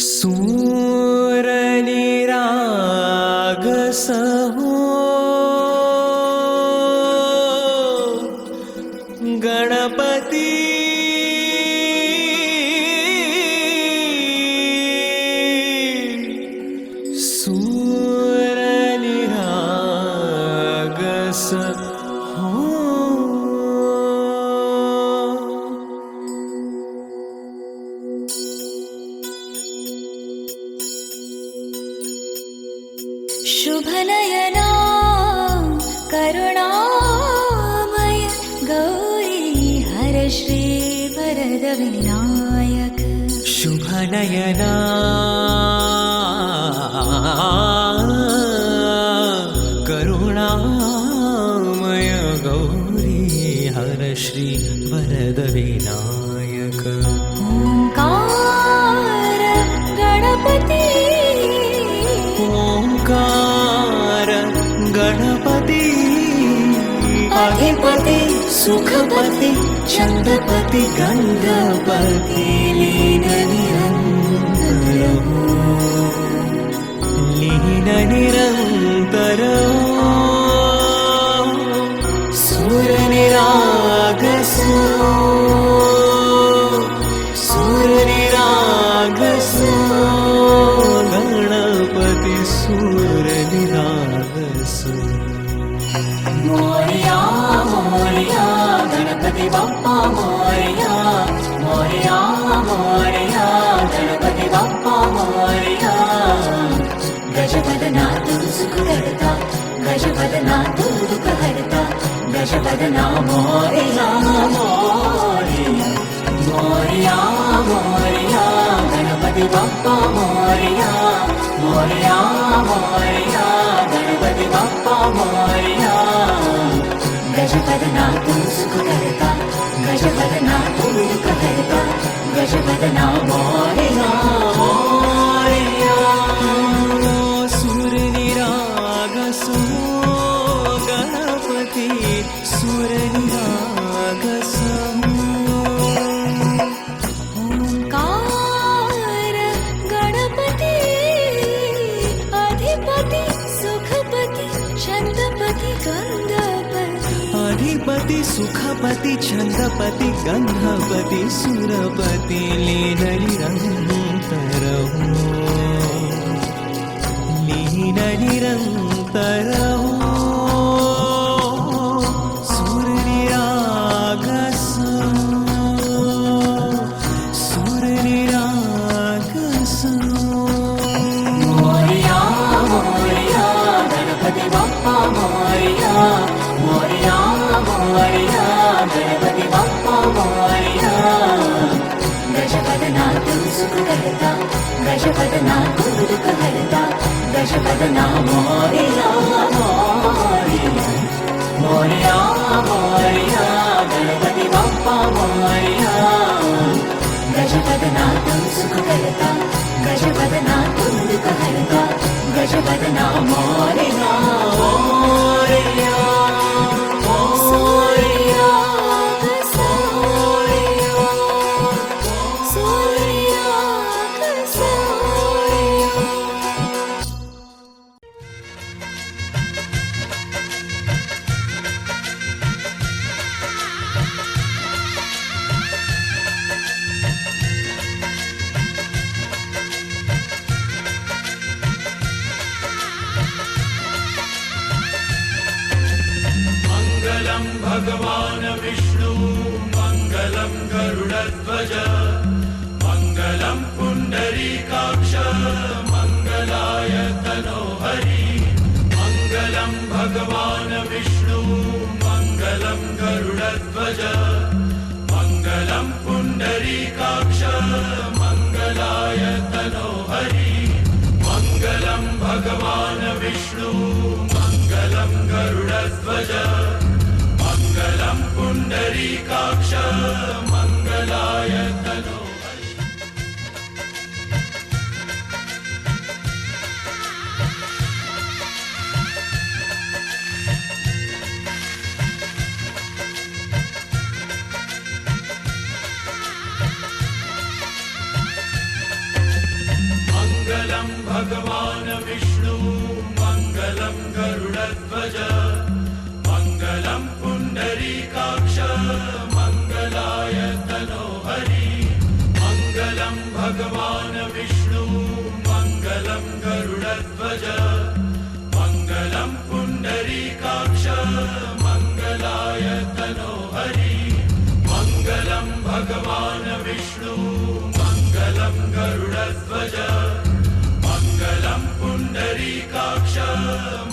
सूरनिराग सहो गणपति सूरनिराग सहो। शुभनयना करुणामय गौरी हर श्री वरद विनायक। शुभनयना करुणामय गौरी हर श्री वरद विनायक। ओंकार गणपति ओंकार गणपति अधिपति सुखपति छंदपति गंधपति लीन निरंतर लीन निरंतर सूरनिराग सो सूरनिराग सो गणपति सूरनिराग सो। मोरया मोरया गणपति बप्पा मोरया मोरया मोरया गणपति बप्पा मोरया। गजवदना तू सुख करता गजवदना तू दुख हरता गजवदना मोरया मोरया मोरया मोरया गणपति बप्पा मोरया मोरया मोरया गणपति बप्पा मोरया। गजवदना तू सुख करता गजवदना तू दुख हरता गजवदना मोरया मोरया। सूरनिराग सो गणपति सूरनिराग सो। ओंकार गणपति अधिपति सुखपति छंदपति गंधपति। अधिपति सुखपति छंदपति गंधपति सुरपति लीन निरंतर लीन निरंतर सूरनिराग सो सूरनिराग सो। मोरया मोरया गणपति बप्पा मोरया मोरया मोरया गणपति बप्पा मोरया। गजवदना तू सुख करता गजवदना तू दुख हरता गजवदना मोरया मोरया मोरया मोरया गणपति बप्पा मोरया। गजवदना तू सुख करता गजवदना तू दुख हरता गजवदना मोरया मोरया मोरया सोरया सोरया सोरया। मङ्गलं भगवान् विष्णु मङ्गलं गरुडध्वज मङ्गलं पुण्डरीकाक्ष मङ्गलाय तनोहरि। मङ्गलं भगवान् विष्णु मङ्गलं गरुडध्वज मङ्गलं पुण्डरीकाक्ष मङ्गलाय तनोहरि। मङ्गलं भगवान् विष्णु मङ्गलं गरुडध्वज मङ्गलं पुण्डरीकाक्ष मङ्गलाय तनोहरि। गरुडध्वज मङ्गलं पुण्डरीकाक्ष मङ्गलाय तनोहरि मङ्गलं भगवान् विष्णु मङ्गलं गरुडध्वज मङ्गलं पुण्डरीकाक्ष मङ्गलाय तनोहरि मङ्गलं भगवान् विष्णु मङ्गलं गरुडध्वज मङ्गलं पुण्डरीकाक्ष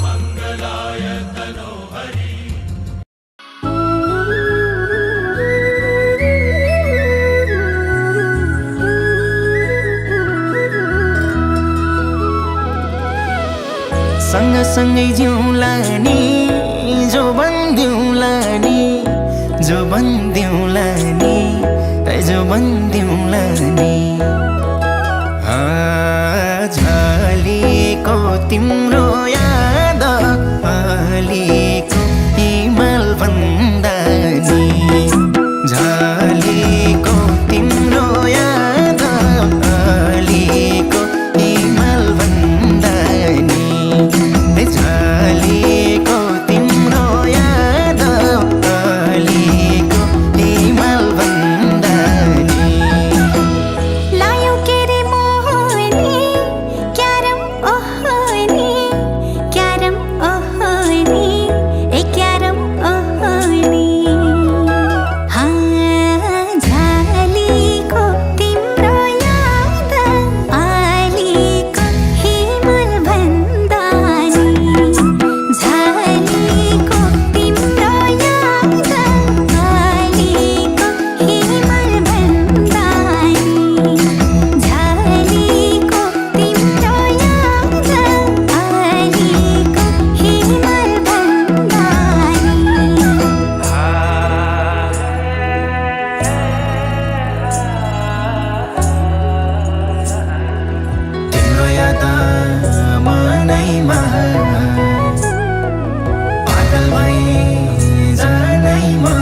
मङ्गलाय तनोहरि सँगसँगै जिउँला नि जो बन्दिउँला नि जो बन्दिउँला नि जो बन्दिउँला नि झलेको तिम्रो याद अलिको हिमाल भन्दा नि झलेको तिम्रो याद अलिको हिमाल भन्दा नि झलेको तिम्रो याद अलिको हिमाल भन्दा नि लायौ के रे मोहनी क्यारम ओहनी क्यारम ओहनी ए क्यारम ओहनी झलेको तिम्रो याद अलिको हिमाल भन्दा नि झलेको तिम्रो याद अलिको हिमाल भन्दा नि झलेको तिम्रो याद अलिको हिमाल भन्दा तिम्रो याद मनैमा पागल भई जानैमा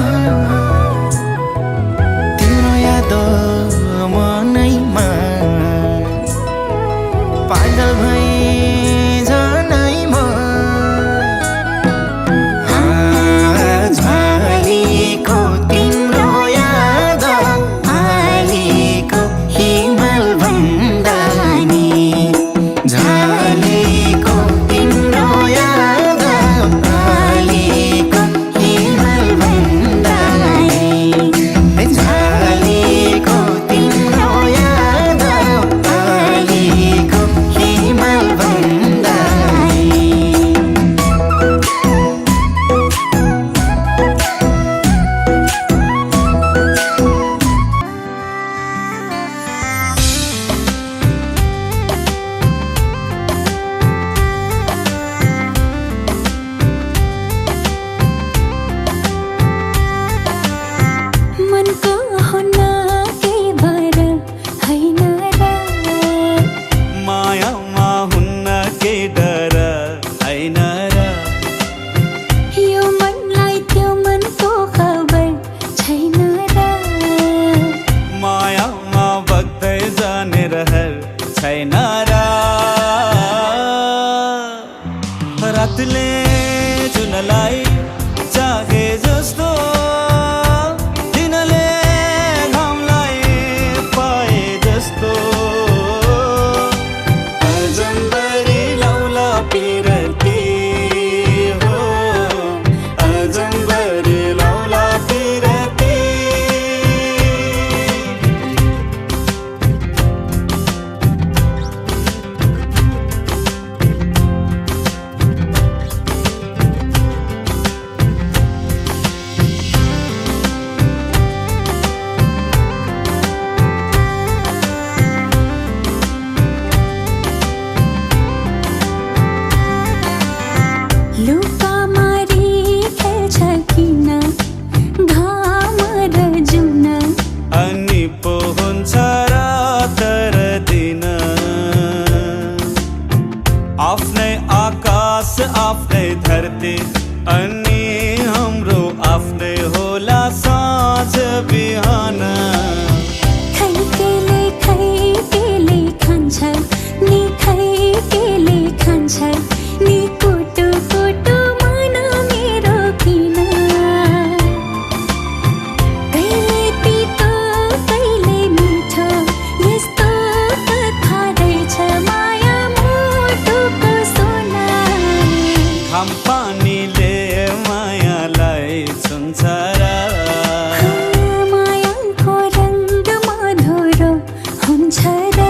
तिम्रो याद मनैमा पागल भई जानैमा झलेको तिम्रो याद अलिको हिमाल भन्दा नि झलेको तिम्रो याद अलिको हिमाल भन्दा नि झलेको तिम्रो याद अलिको हिमाल भन्दा नि मनको हुना के भर हैन र मायामा हुन्न के डर हैन र यो मनलाई त्यो मनको खबर छैन र मायामा बग्दै जाने रहर छैन र रातले जुनलाई चाहे जस्तो दिनले घामलाई पाए जस्तो अजम्बरी लौला पिरती हो अजम्बरी लौला पिरती लुका मारी खेल्छ किन घाम र जुन अनि पो हुन्छ रात र दिन आफ्नै आकाश आफ्नै धरती अनि हाम्रो आफ्नै होला साँझ बिहान खै केले खान्छ नि खै केले खान्छ नि कुटु कुटु तिमीले मायालाई छुन्छ र मायाको रङ्ग मधुरो हुन्छ र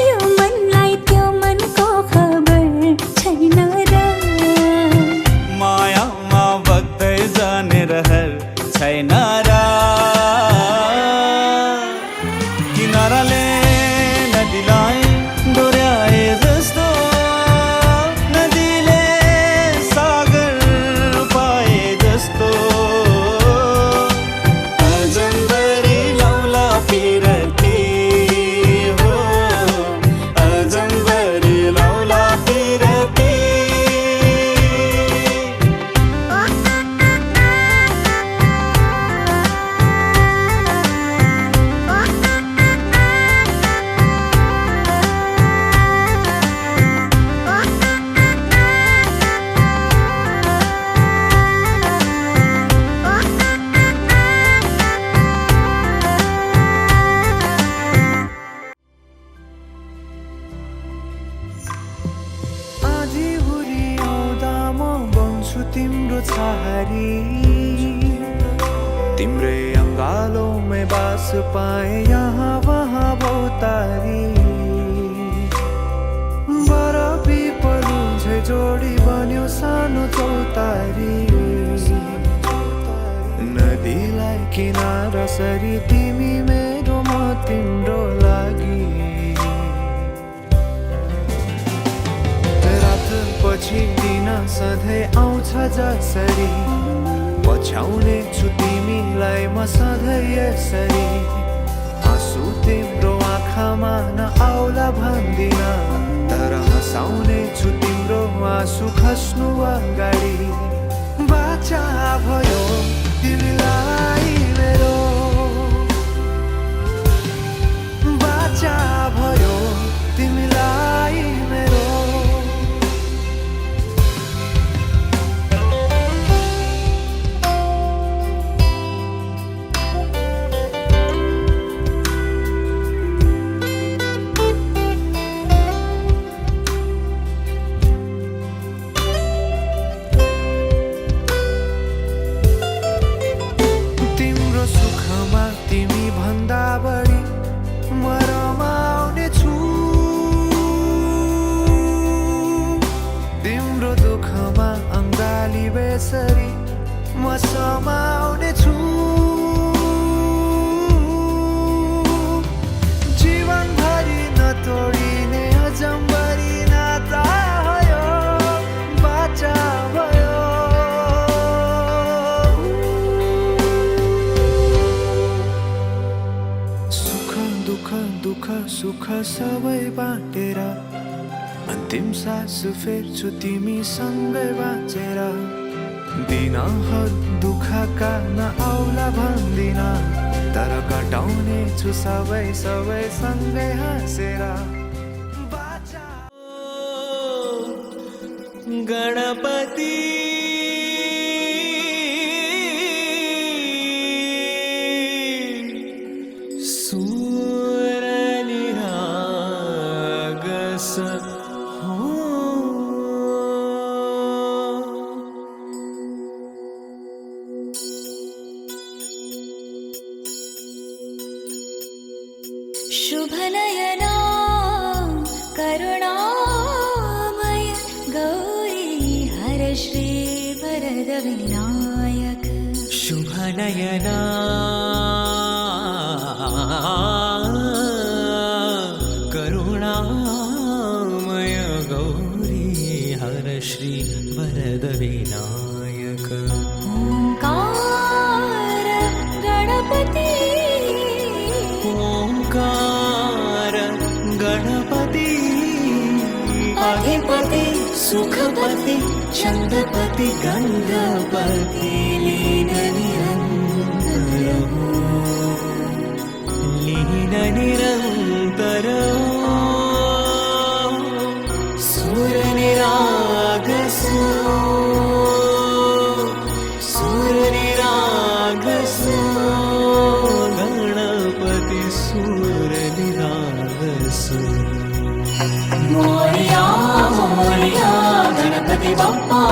यो मनलाई त्यो मनको खबर छैन र मायामा बग्दै जाने रहर छैन र किनाराले नदीलाई डोर्याए जस्तो नदीले सागर पाए जस्तो अजम्बरी लौला पिरती हो अजम्बरी लौला पिरती आधी हुरी आउँदा म बन्छु तिम्रो छहारी तिम्रै अङ्गालोमै बास पाए यहाँ वहाँ बहुतारी बरफी पलुझै जोडी बन्यो सानो चौतारी नदीलाई किनारा सरी तिमी मेरो म तिम्रो लागि पछि दिन सधैँ आउँछ जसरी पछ्याउने छु तिमीलाई म सधैँ यसरी आँसु तिम्रो आँखामा नआउला भन्दिन तर हँसाउने छु तिम्रो आँसु खस्नु अगाडि बाचा भयो तिमीलाई मेरो बाचा भयो तिमीलाई मेरो बेसरी म समाउने छु जीवनभरि नतोडिने अजम्बरी नाता भयो बाचा भयो सुख दुःख दुःख सुख सबै बाँटेर अन्तिम सास फेर्छु तिमीसँगै बाँचेर दिनहरू दुःखका नआउला भन्दिन तर कटाउने छु सबै सबै सँगै हाँसेर बाचा गणपति सूरनिरागस शुभनयना करुणामय गौरी हर श्री वरद विनायक शुभनयना करुणामय गौरी हर श्री वरद विनायक ओंकार गणपति ओंकार गणपति अधिपति सुखपति चंद्रपति गंगपति लीन निरंतर सूरनिरागस सूरनिरागस गणपति सूरनिरागस मोरया मोरया गणपति बप्पा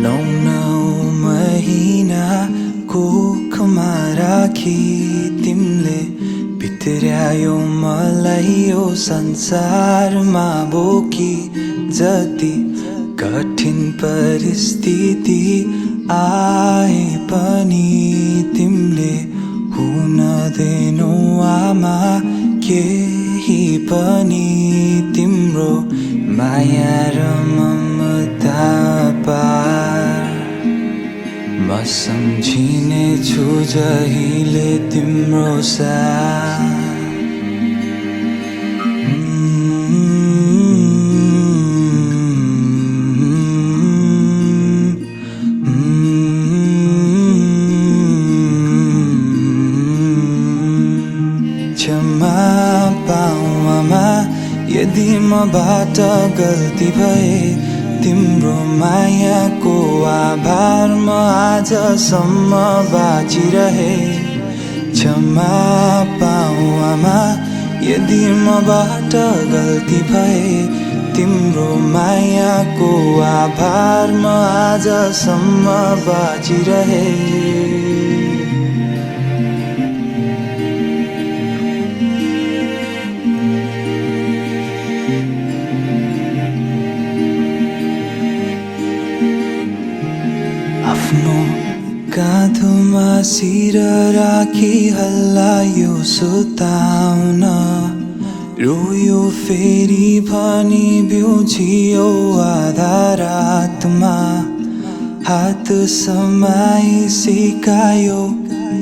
नौ महिना कोखमा राखी तिमीले भित्र्यायो मलाई यो संसारमा बोकी जति कठिन परिस्थिति आए पनि तिमीले हुन दिनु आमा केही पनि तिम्रो माया र ममता पार म सम्झिने छु जहिले तिम्रो साथ क्षमा पाऊ आमा यदि मबाट गल्ती भए तिम्रो मायाको आभार म आजसम्म बाँचिरहे क्षमा पाऊ आमा यदि मबाट गल्ती भए तिम्रो मायाको आभार म आजसम्म बाँचिरहे आफ्नो काँधोमा शिर राखी हल्लायो सुताउन रोयो फेरि भनी बिउझियो आधा रातमा हात समाई सिकायो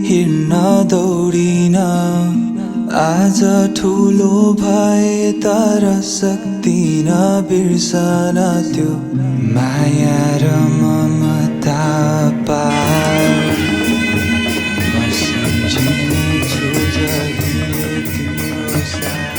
हिँड्न दौडिन आज ठुलो भए तर सक्दिन बिर्सन त्यो माया र ममता पार म सम्झिने छु जहिले तिम्रो साथ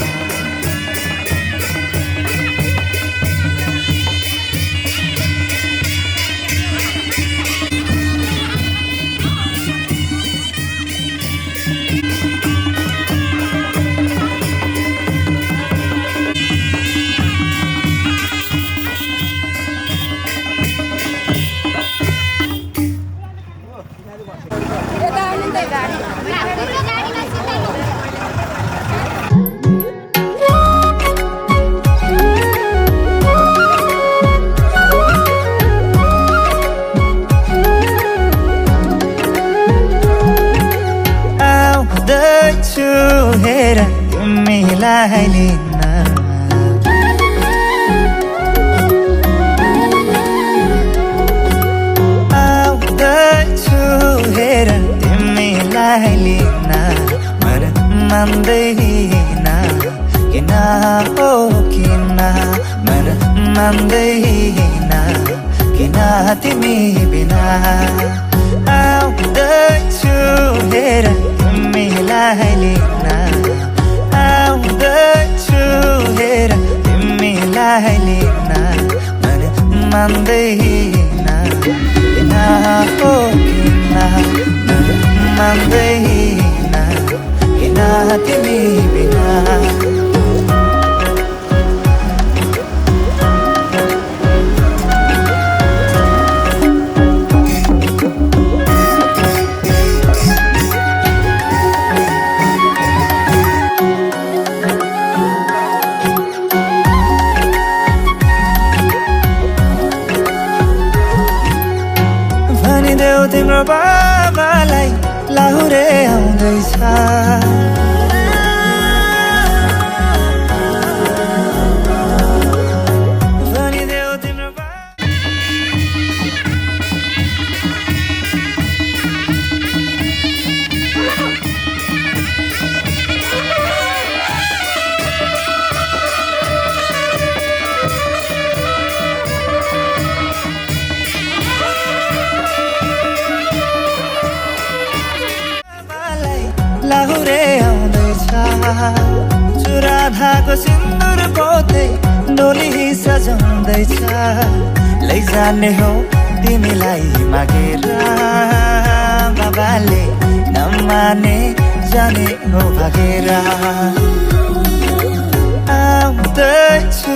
आउँदैछु हेर तिमीलाई लिन आउँदैछु हेर तिमीलाई लिन मन मान्दैन किन हो किन मन मान्दैन किन तिमी बिना आउँदैछु हेर तिमीलाई लिन आउँदैछु हेर तिमीलाई लिन मन मान्दैन किन हो किन मन मान्दैन किन तिमी बिना भनिदेऊ तिम्रो बाबालाई लाहुरे आउँदैछ भनिदेऊ तिम्रो लाहुरे आउँदैछ चुराधाको सिन्दुर पोते डोली सजाउँदैछ लैजाने हो तिमीलाई मागेर बाबाले नमाने जाने हो भागेर आउँदैछु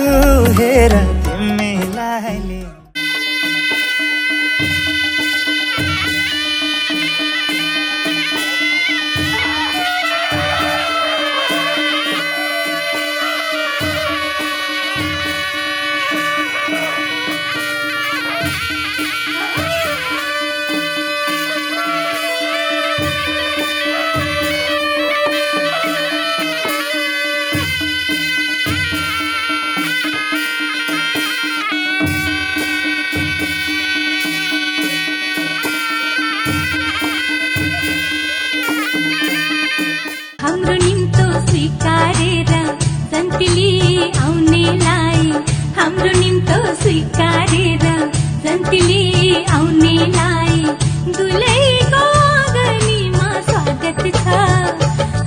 हेर तिमीलाई स्वीकारेर जन्तीले आउनेलाई दुलैको आँगनीमा स्वागत छ।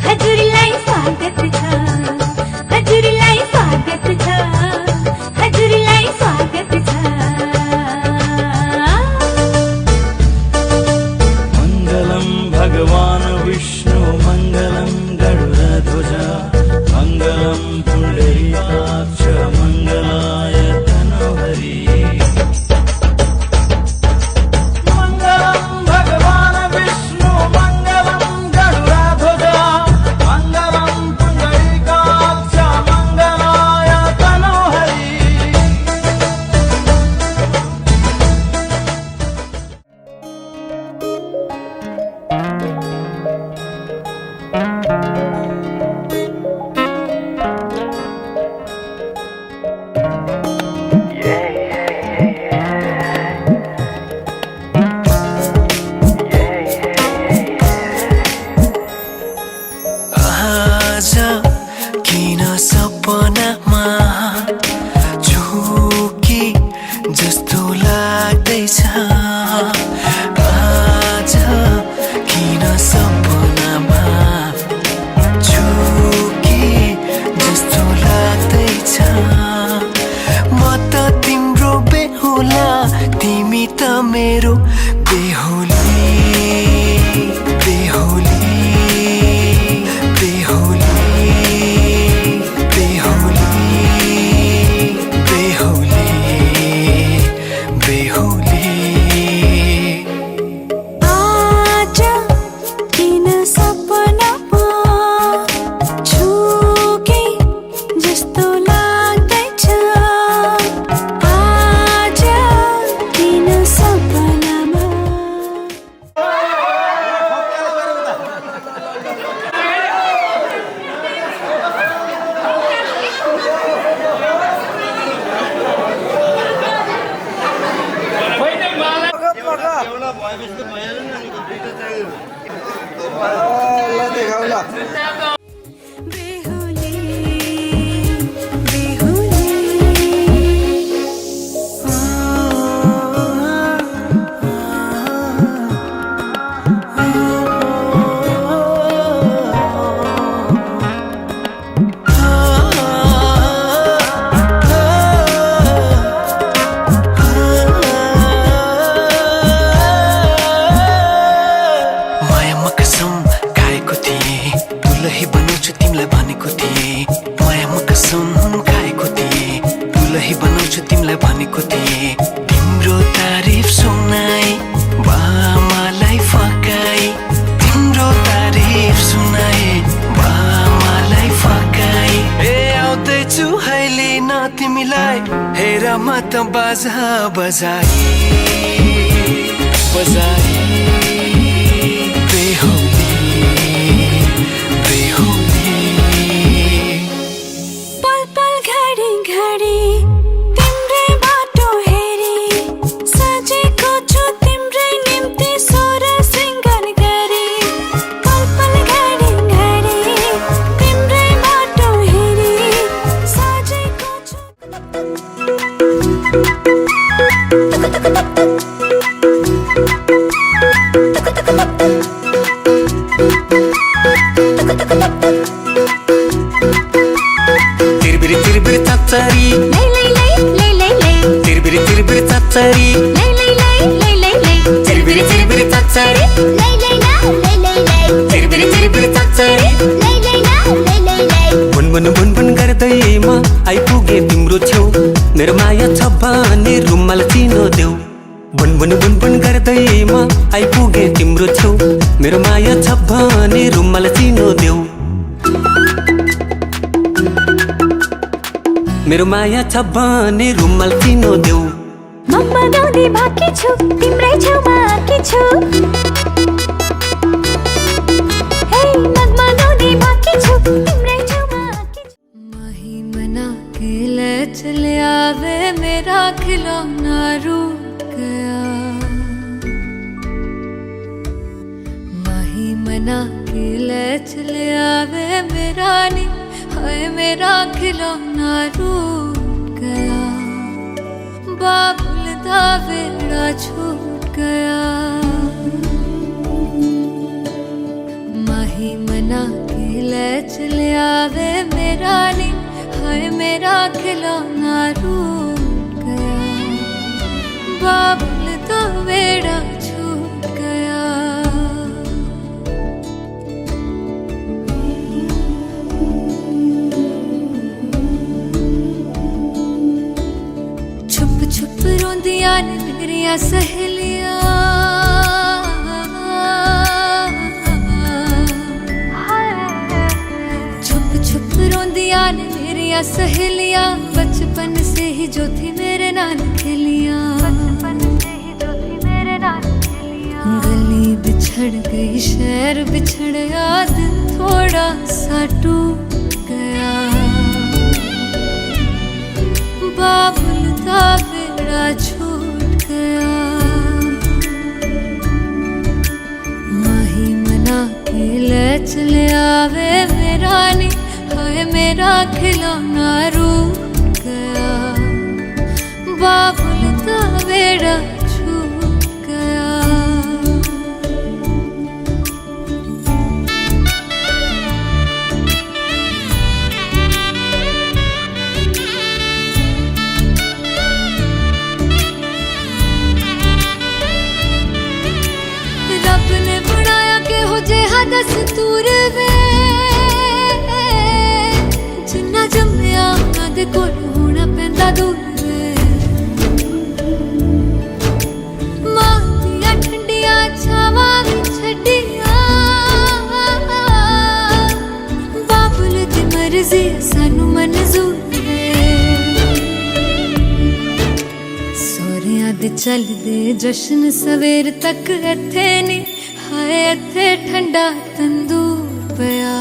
हजुरलाई स्वागत छ, हजुरलाई स्वागत छ, हजुरलाई स्वागत छ। मङ्गलं भगवान् विष्णु मङ्गलं गरुडध्वज मङ्गलं पुण्डरीकाक्ष मङ्गलाय तनोहरि। मङ्गलं भगवान् विष्णु मङ्गलं गरुडध्वज मङ्गलं पुण्डरीकाक्ष मङ्गलाय तनोहरि। आज किन सपनामा झुकी जस्तो लाग्दैछ। आज किन सपनामा झुकी जस्तो लाग्दैछ। म त तिम्रो बेहुला तिमी त मेरो बेहुली बेहुली त बाजा बजाई बजाई बेहुली बेहुली। पल पल घडी घडी तिम्रै बाटो हेरी सजेको छु तिम्रै निम्ति सोर सिंगार गरी। पल पल घडी घडी तिम्रै बाटो हेरी सजेको छु। तिरबिरी तिरबिरी चाचारी लै लै लै लै लै लै तिरबिरी तिरबिरी चाचारी लै लै लै लै लै लै तिरबिरी तिरबिरी चाचारी लै लै ला लै लै लै तिरबिरी तिरबिरी चाचारी लै लै ला लै लै लै। बुनबुन बुनबुन गर्दै म आइपुगे तिम्रो छेउ मेरो माया छ भने रुमाल चिनो देऊ। बुनबुन बुनबुन गर्दै म आइपुगे तिम्रो छेउ मेरो माया छ भने रुमाल चिनो देऊ। मेरो माया छ भने रुमाल चिनो देऊ। म बनाउने बाँकी छु तिम्रै छेउमा आँकी छु। हे म बनाउने बाँकी छु तिम्रै छेउमा आँकी छु। महिमना के ले चले आवे मेरा खिलौना रूठ गया। महिमना के ले चले आवे मेरा नी हाय मेरा खिलौना रूठ गया। बाबुल दा वेड़ा छूट गया माही मना के ले चलिया वे मेरा नी हाय मेरा खिलौना रूठ गया बाबुल दा वेड़ा छूट गया छुप छुप रोंदियां ने मेरिया सहेलियां छुप छुप रोंदियां ने मेरिया सहेलियां बचपन से ही जो थी मेरे नाल खेलियां गली बिछड़ गई शहर बिछड़ गया दिल थोड़ा सा टूट गया बाबुल दा वेड़ा छूट गया माही मना के ले चले आवे मेरा नी हाय मेरा खिलौना रूठ गया बाबुल दा वेड़ा छूट गया रब ने बनाया के हो जे हदस दूर वे जिन्ना जम्मिया उन्हां दे कोल होना पैंदा दूर वे मां दियां ठंडियां छावां भी छड्डियां बाबुल दी मर्जी सानू मंजूर वे सोहरियां दे चलदे जश्न सवेर तक इत्थे नी हाय इत्थे ठंडा तंदूर पिया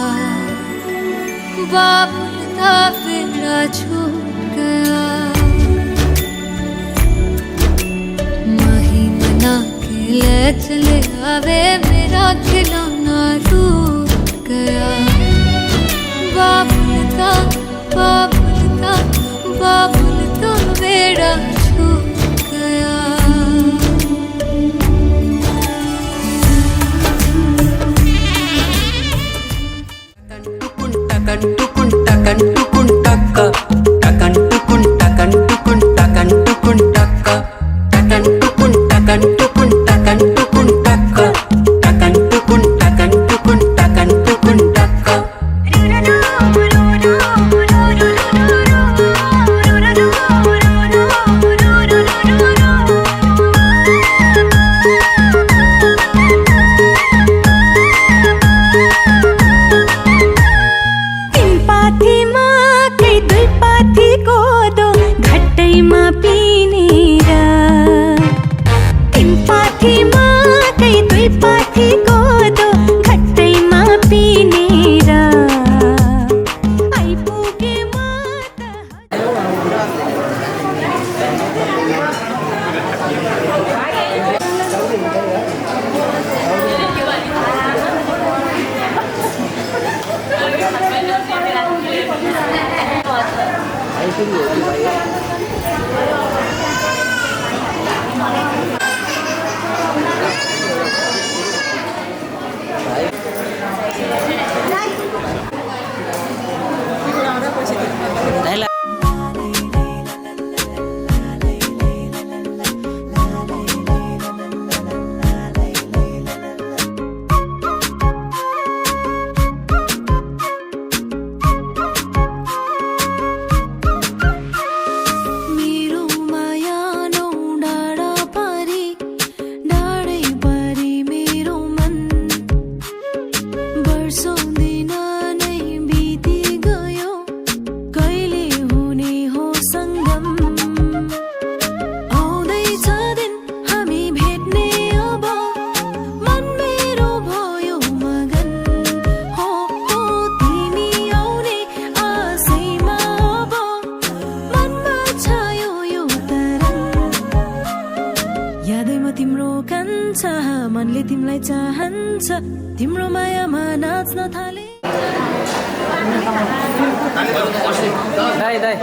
बाबुल दा वेड़ा छूट गया माही मना के ले चले आवे मेरा खिलौना रूठ गया बाबुल दा वेड़ा छूट गया मनले तिमीलाई चाहन्छ तिम्रो मायामा नाच्न थाले दाइ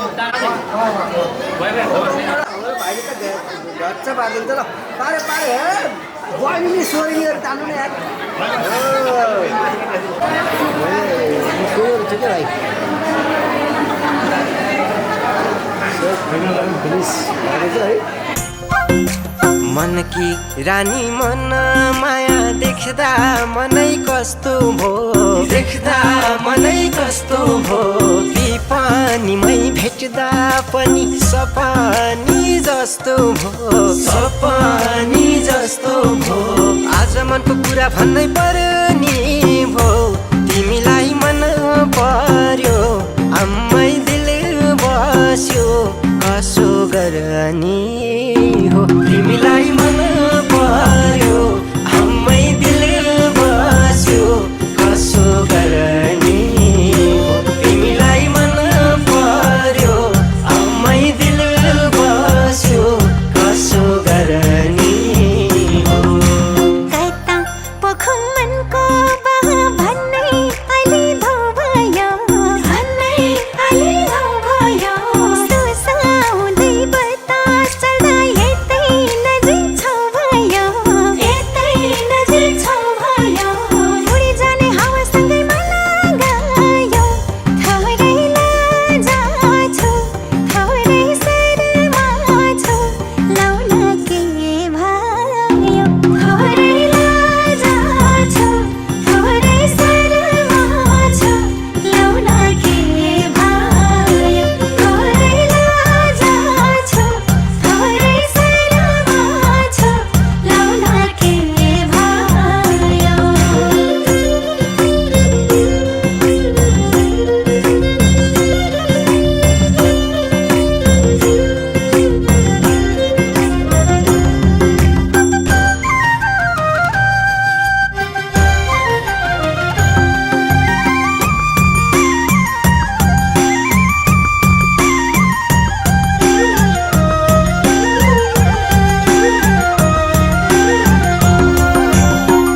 भाइले त घच्च पारिदिन्छ ल पारे पारे हे बहिनी सोरी लिएर तान्नु न यार ठिकै भाइ मनकी रानी मन माया देख्दा मनै कस्तो भो देख्दा मनै कस्तो भो ती पानीमै भेट्दा पनि सपानी जस्तो भो सपानी जस्तो भो आज मनको कुरा भन्नै पर्यो नि भो तिमीलाई मन पर्यो आम्मै दिल बस्यो कसो गर्ने हो तिमीलाई मन पर्यो आम्मै दिल बस्यो कसो गर्ने हो तिमीलाई मन पर्यो आम्मै दिल बस्यो कसो गर्ने हो कता पोखम मनको बहा भन्नै अलि धो भयो भन्नै अलि धो भयो सुसाउँदै बतास चल्दा यतै नजिक छौ भयो यतै नजिक छौ भयो उडी जाने हावासँगै मलाई गयो थोरै लाजा छु थोरै शर्मा छु लाउन के भयो थोरै लाजा छु थोरै शर्मा छु लाउन के भयो थोरै लाजा छु थोरै शर्मा छु लाउन के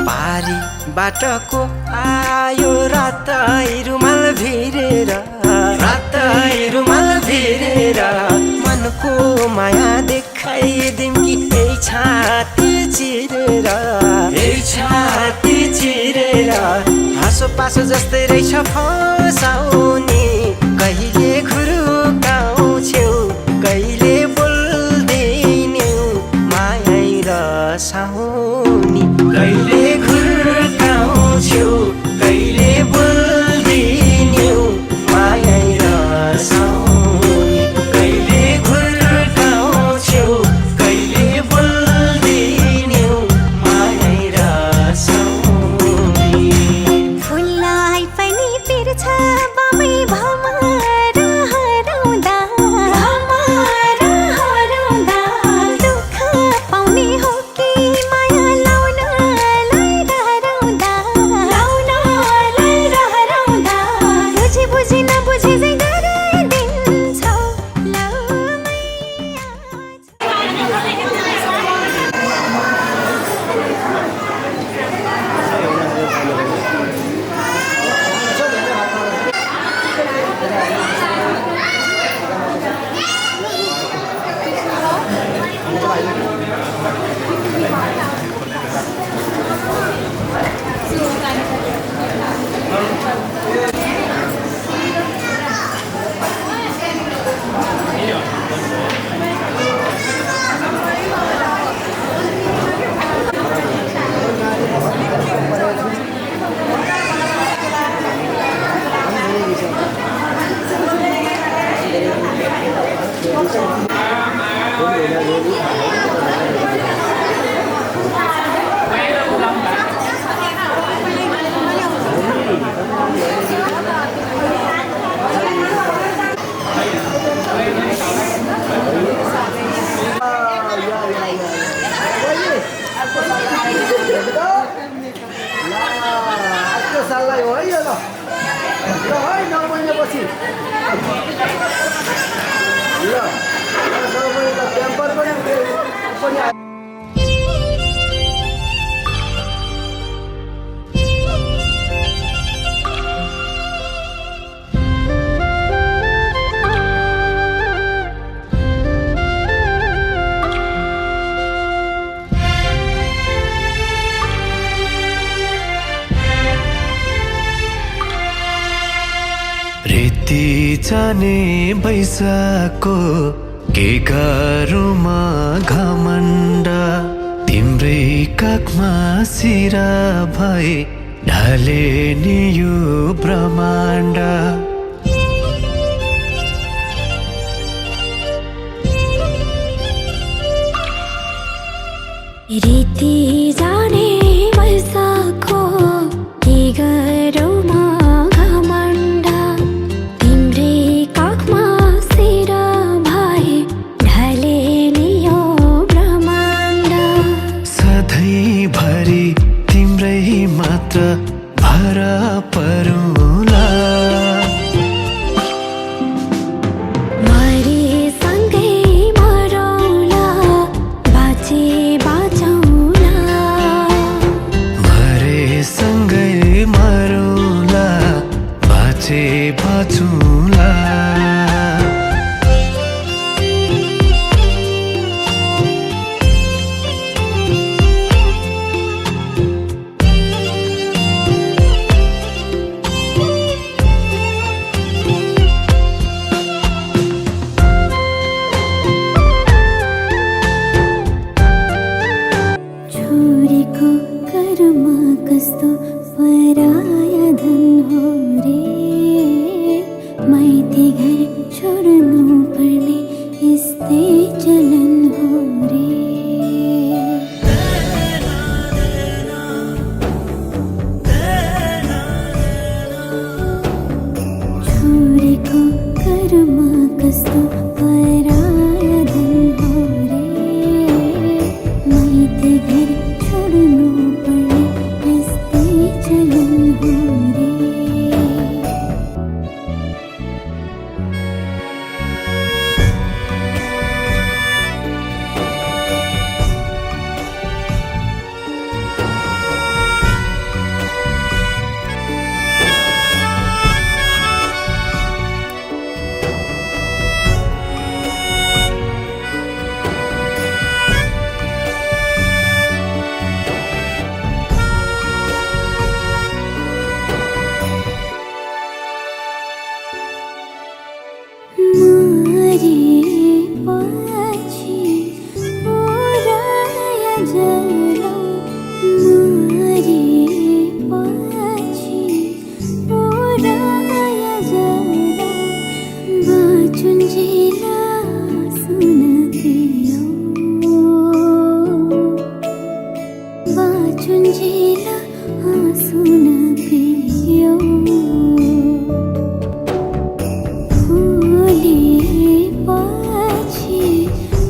पारी बाटको आयो रातै रुमाल भिरेर रातै रुमाल भिरेर मनको माया देखाइदिम कि यही छाती चिरेर यही छाती चिरेर हाँसो पासो जस्तै रहेछ फसाउने कहिले घुरुकाउँछौ कहिले बोल्दैन्यौ माया रसाउने कहिले घुर्काउँछौ कहिले बोल्दिन्यौ माया रसाउने कहिले घुर्काउँछौ कहिले बोल्दिन्यौ माया रसाउने फुललाई पनि पिर्छ बामै भमर हराउँदा भमर हराउँदा दुःख पाउने हो कि माया लाउनलाई डराउँदा लाउनलाई डराउँदा बुझी बुझी नबुझी चाहिँ गरिदिन्छौ लाउमै अर्को साललाई हो है यो ल है 9 महिनापछि ल 9 महिना क्याम्पर पनि बिति जाने बैशाखको के गरौँमा घमण्ड तिम्रै काखमा सिरा भए ढले नि यो ब्रह्माण्ड रीति जाने बैशाखको के गरौँमा घमण्ड तिम्रै काखमा सिरा भए ढले नि यो ब्रह्माण्ड सधैँभरि तिम्रै मात्र भर परुला मरेसँगै मरौँला बाँचे बाँचौँला मरेसँगै मरौँला बाँचे बाँचौँला छोरीको कर्म कस्तो पराया धन हो रे माइती घर छोड्नु पर्ने यस्तै चलन हो रे छोरीको कर्म कस्तो पराया धन हो रे माइती घर छोड्नु पर्ने यस्तै चलन हो रे मरेपछि पुराया जला मरेपछि पुराया जला बाँचुन्जेला सुन पियो बाँचुन्जेला सुन पियो फुलेपछि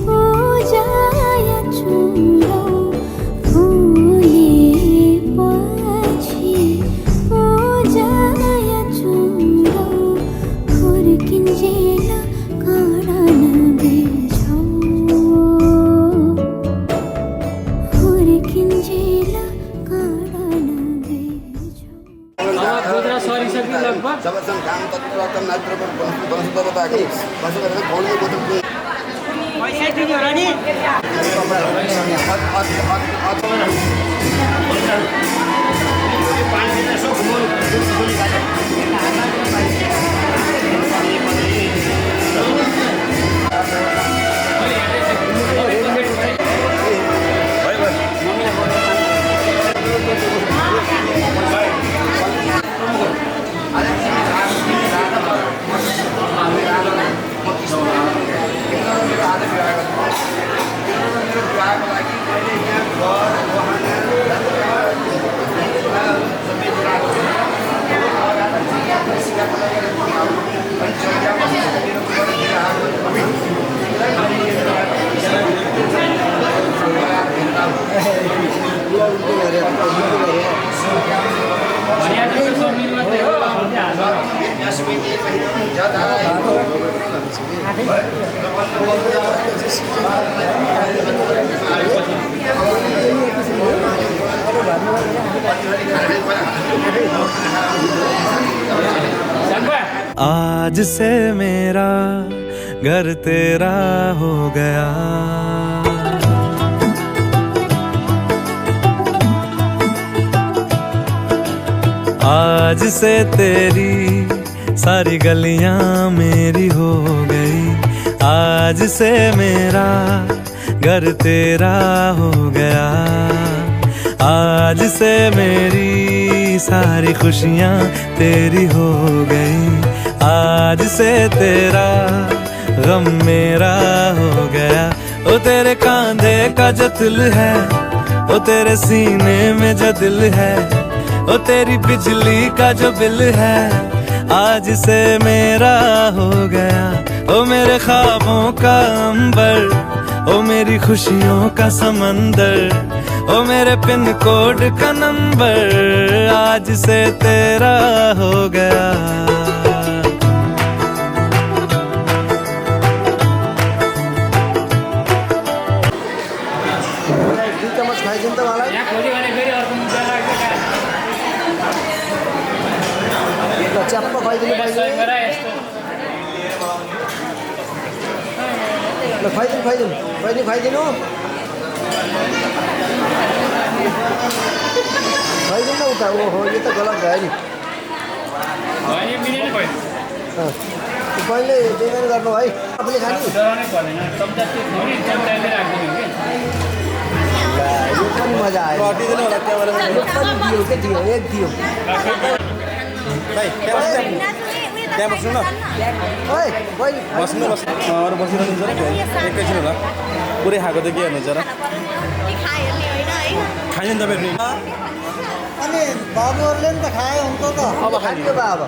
पूजाय चुरो फुलेपछि पूजाय चुरो फुर्किन्जेला काँडा नबेछौ फुर्किन्जेला काँडा नबेछौ जबरजस्त काम तत्त्व नात्र बनसुदरताको बसो गरेर खोल्ने बोतल पैसा दिनु होला नि आज से मेरा घर तेरा हो गया। आज से तेरी सारी गलियां मेरी हो गई। आज से मेरा घर तेरा हो गया। आज से मेरी सारी खुशियां तेरी हो गई। आज से तेरा गम मेरा हो गया। ओ तेरे कांधे का जो दिल है, ओ तेरे सीने में जो दिल है, ओ तेरी बिजली का जो बिल है, आज से मेरा हो गया। ओ मेरे ख्वाबों का अंबर, ओ मेरी खुशियों का समंदर, ओ मेरे पिन कोड का नंबर, आज से तेरा हो गया। खाइदिउँ त मलाई च्याप्प खुवाइदिनु खुवाइदिनु खुवाइदिनु न उता। ओहो यो त गलत भयो नि। पहिले बेमेन गर्नु है आफूले खाने यो पनि मजा आयो। यो पनि दियो के दियो एक दियो। त्यहाँ बस्नु न, बस्नु अरू बसिरहनुहुन्छ र एकैछिन होला। पुरै खाएको त के हेर्नुहुन्छ र, खाने नि तपाईँ। अनि बाबुहरूले नि त खायो हुन्छ त। अब खाने अब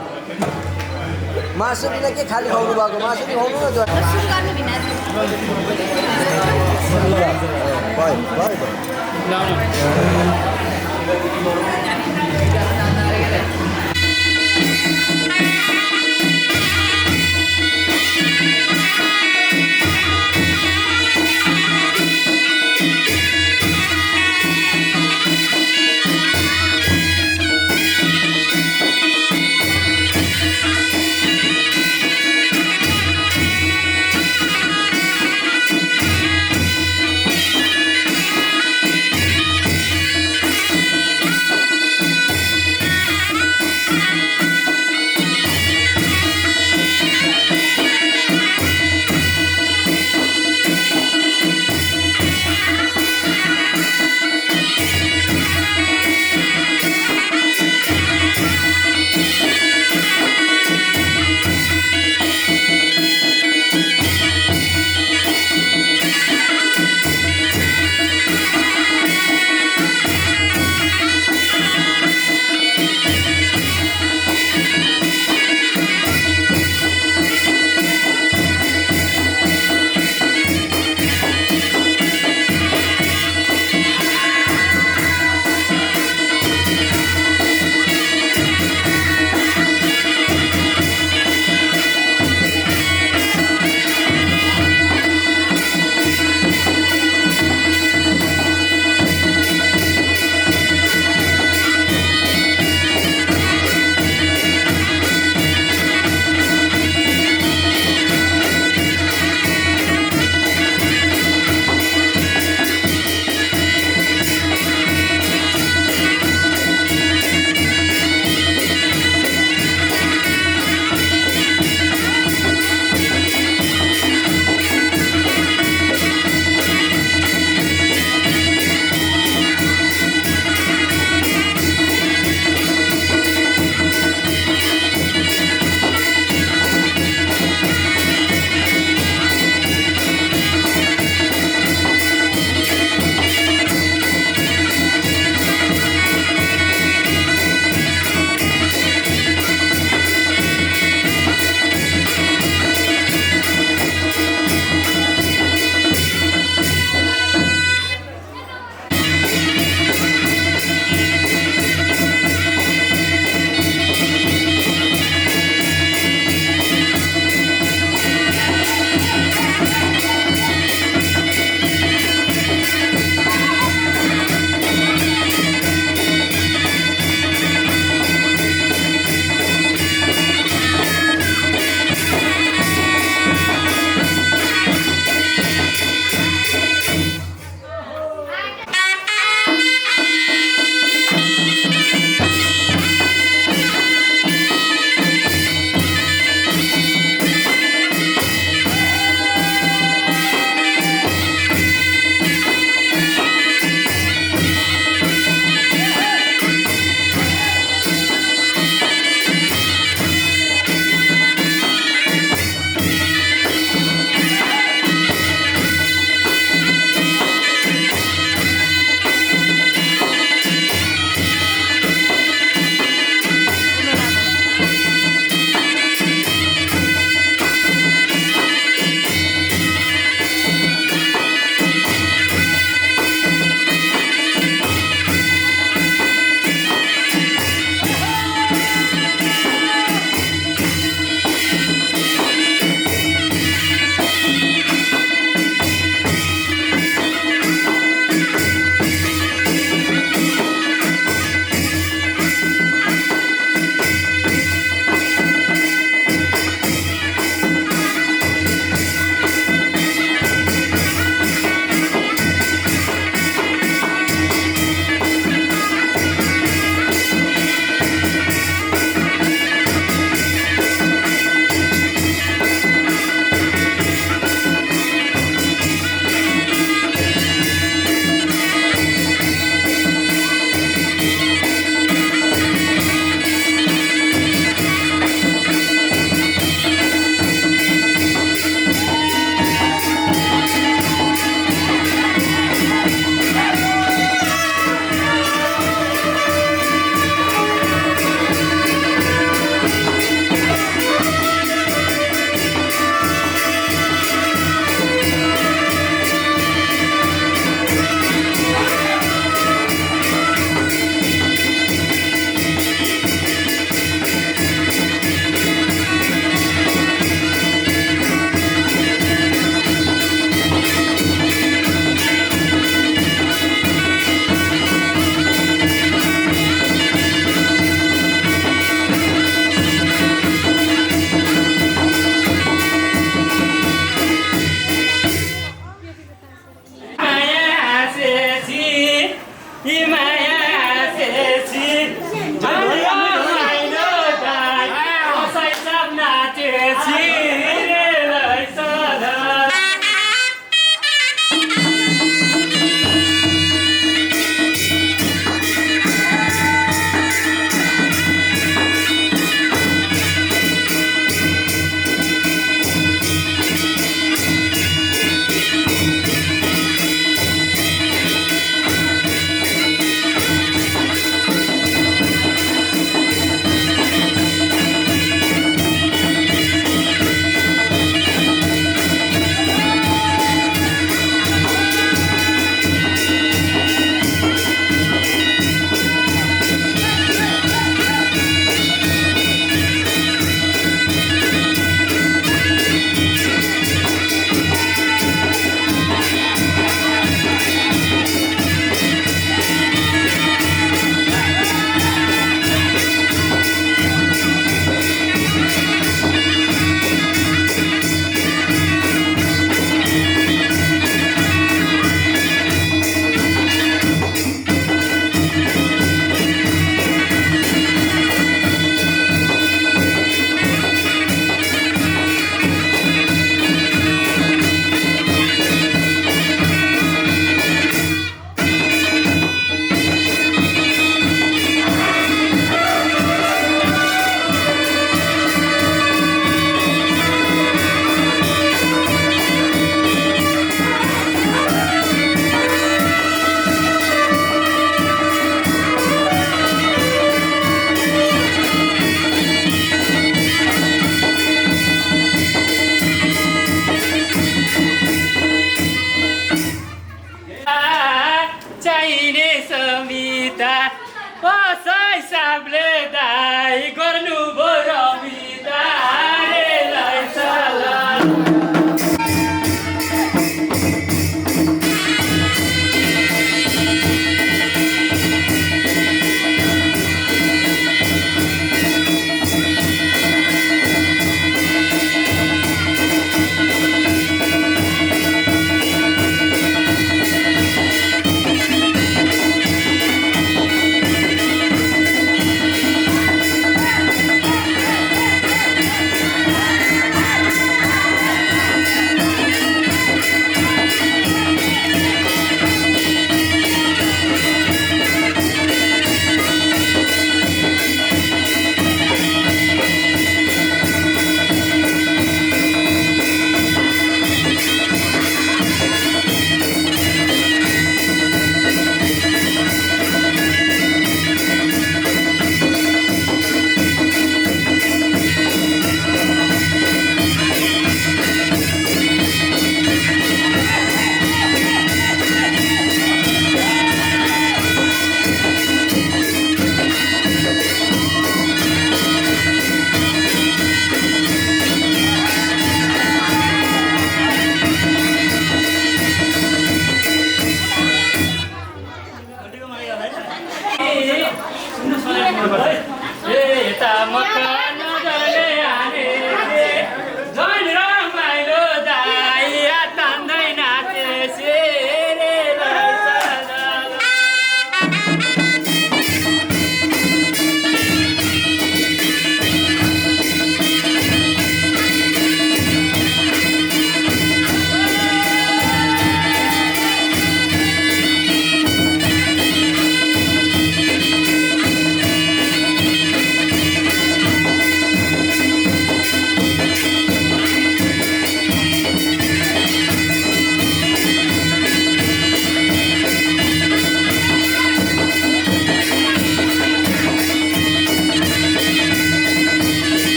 मासु बिना के खाली खुवाउनु भएको, मासु नि खुवाउनु न।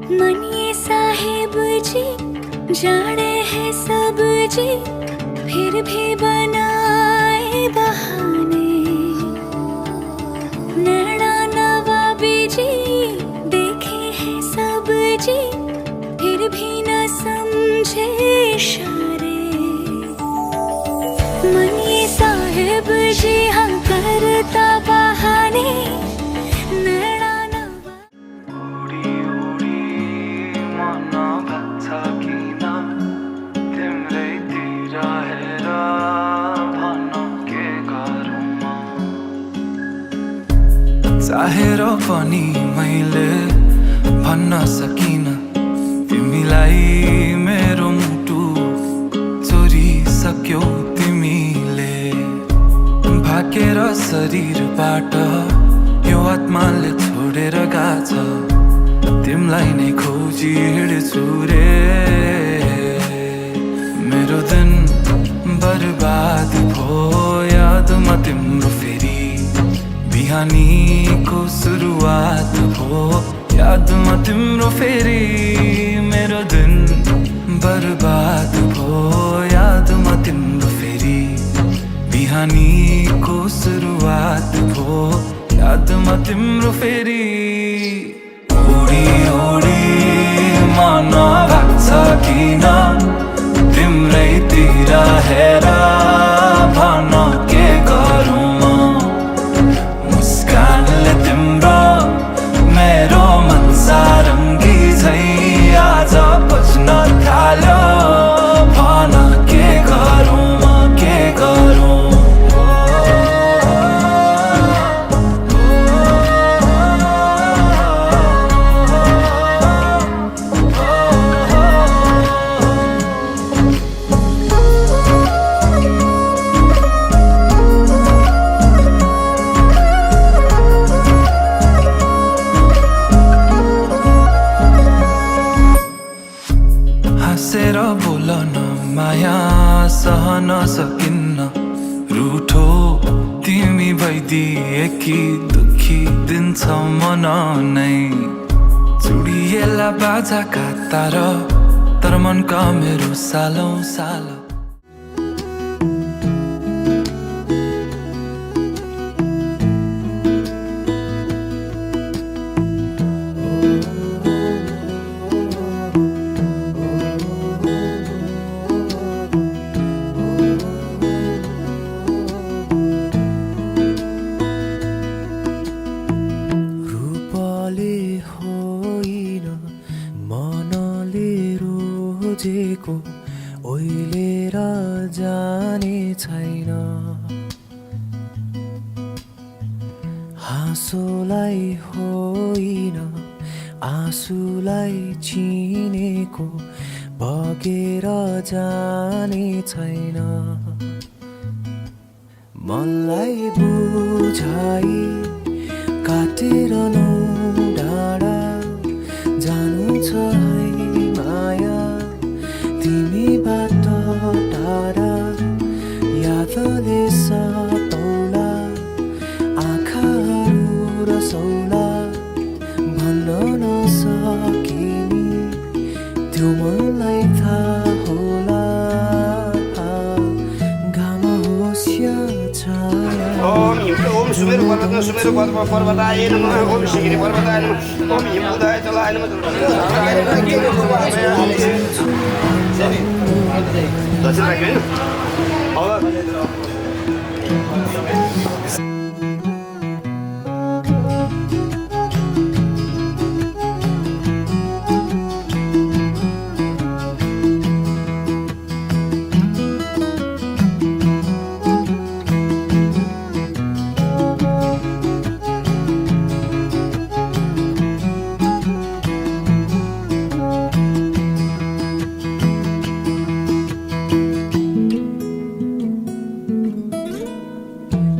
मनिए साहेब जी जाने हैं सब जी, फिर भी बनाए बहाने। नैना नवाबी जी देखे हैं सब जी, फिर भी न समझे इशारे। मनिए साहेब जी हाँ करता बहाने। नैना उडी उडी मन भाग्छ किन तिम्रैतिर हेर भन के गरौँ म। चाहेर पनि मैले भन्न सकिन तिमीलाई, मेरो मुटु चोरिसक्यौ तिमीले। भाकेर शरीरबाट यो आत्माले छोडेर गाछ, तिमीलाई नै खोजी हिँड्छु रे। मेरो दिन बर्बाद भो यादमा तिम्रो फेरि, बिहानीको सुरुवात भो यादमा तिम्रो फेरि। मेरो दिन बर्बाद भो यादमा तिम्रो फेरि, बिहानीको सुरुवात भो यादमा तिम्रो फेरि। उडी उडी मन भाग्छ किन तिम्रैतिर हेर भन के गरौँ म। मुस्कानले तिम्रो मेरो मन सारङ्गी झै आज बज्न थाल्यो, भन के गरौँ म के गरौँ। हाँसेर बोलन माया सहन सकिन्न, रूठो तिमी भइदिएकी दुखी दिन छ मन नै। चुडिएला बाजाका तार तर मनका मेरो सालौं साल। खोजेको ओइलेर जाने छैन। हाँसोलाई होइन आँसुलाई चिनेको बगेर जाने छैन। मनलाई बुझाइ काटेर नौ डाँडा जानु छ है माया तिमीबाट टाढा। यादले सतौला आँखाहरू रसौला भन्न नसकिने त्यो मनलाई थाहा होला। घाम होस् या छाया ओम सुमेरु पर्वत सुमेरु पर्वताय नमः। ओम शिखिरी पर्वताय नमः। ओम हिमउदाय चलाय नमः। दक्षिण राख्दैन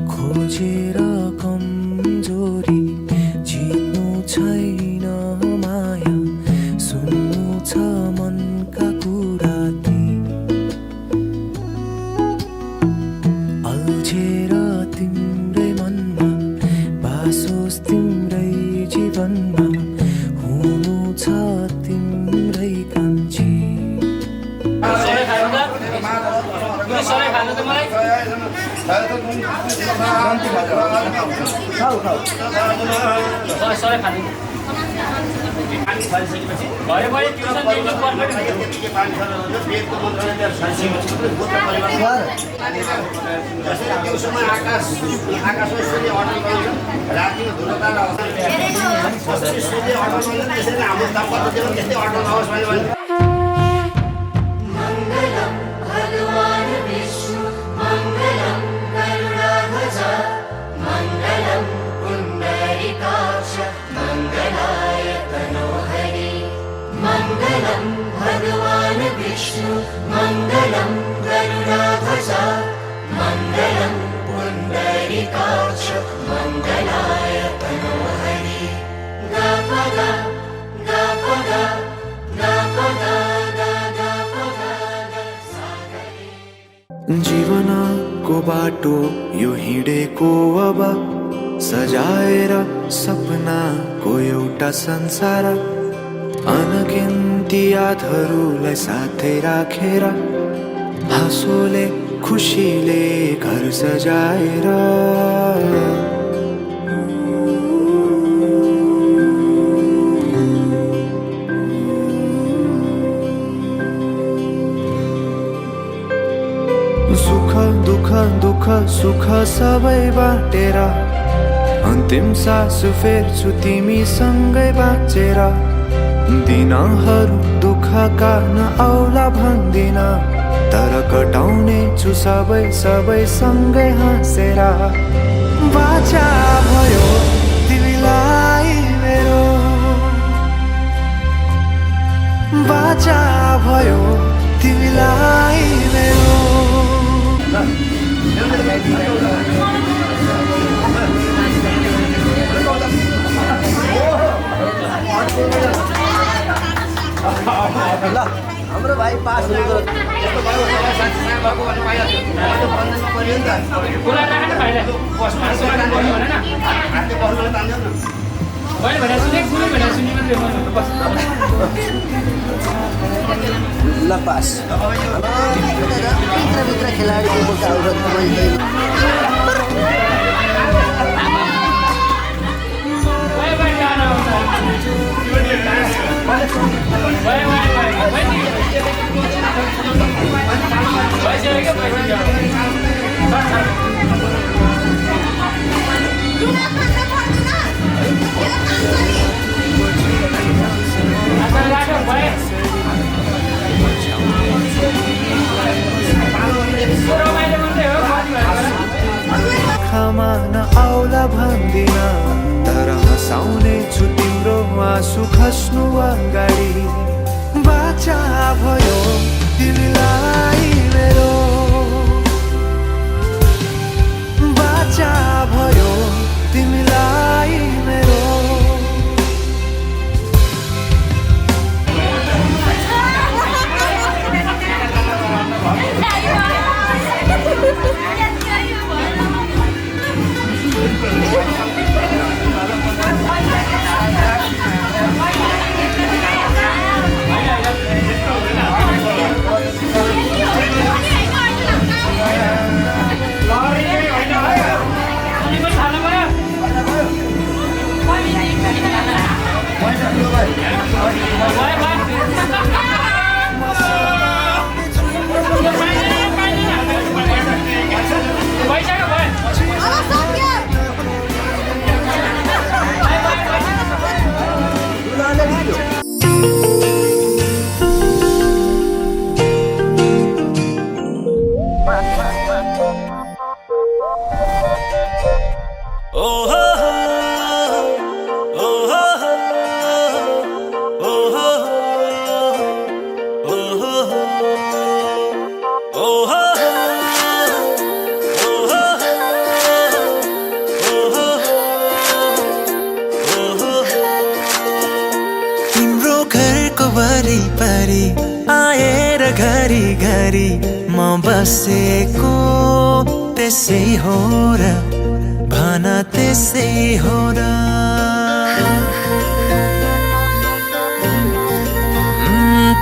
खोजेर कमजोरी जित्नु छैन माया सुन्नु छ मनका कुरा ती अल्झेर तिम्रै मनमा बासोस् तिम्रै जीवनमा हुनु छ खाऊ खाऊ भगवान विष्णु मंगलम गरुड़ध्वज मंगलम पुंडरीकाक्ष मंगलाय तनोहरि मंगलम भगवान विष्णु मंगलम गरुड़ध्वज मंगलम पुंडरीकाक्ष मंगलाय तनोहरि गपगा गपगा गपगा जीवनको बाटो यो हिँडेको अब सजाएर सपनाको एउटा संसार अनगिन्ती यादहरूलाई साथै राखेर हाँसोले खुसीले घर सजाएर सुख दुःख दुःख सुख सबै बाटेर अन्तिम सास फेर्छु तिमीसँगै बाँचेर दिनहरू दुःखका नआउला भन्दिन तर कटाउने छु सबै सबै सँगै हाँसेर बाचा भयो तिमीलाई मेरो बाचा भयो तिमीलाई मेरो ल हाम्रो भाइ पास हुनु यस्तो भयो भने साथीसँग भएको भने पाइहाल्छ त्यो बन्धनमा पर्यो नि त कुरा राखेन भाइले बसमा समाधान गर्नु भनेन हातले बस्नुलाई तान्दैन मैले भने सुने कुनै भने सुनि मात्रै म बस ल पास भित्र खेलाडीको बोल्दा आउँछ खामा नआउला भन्दिन तर हँसाउने छु तिम्रो आँसु खस्नु अगाडि बाचा भयो तिमीलाई मेरो बाचा भयो तिमीलाई मेरो वरिपरि आएर घरी घरी म बसेको त्यसै हो र भन त्यसै हो र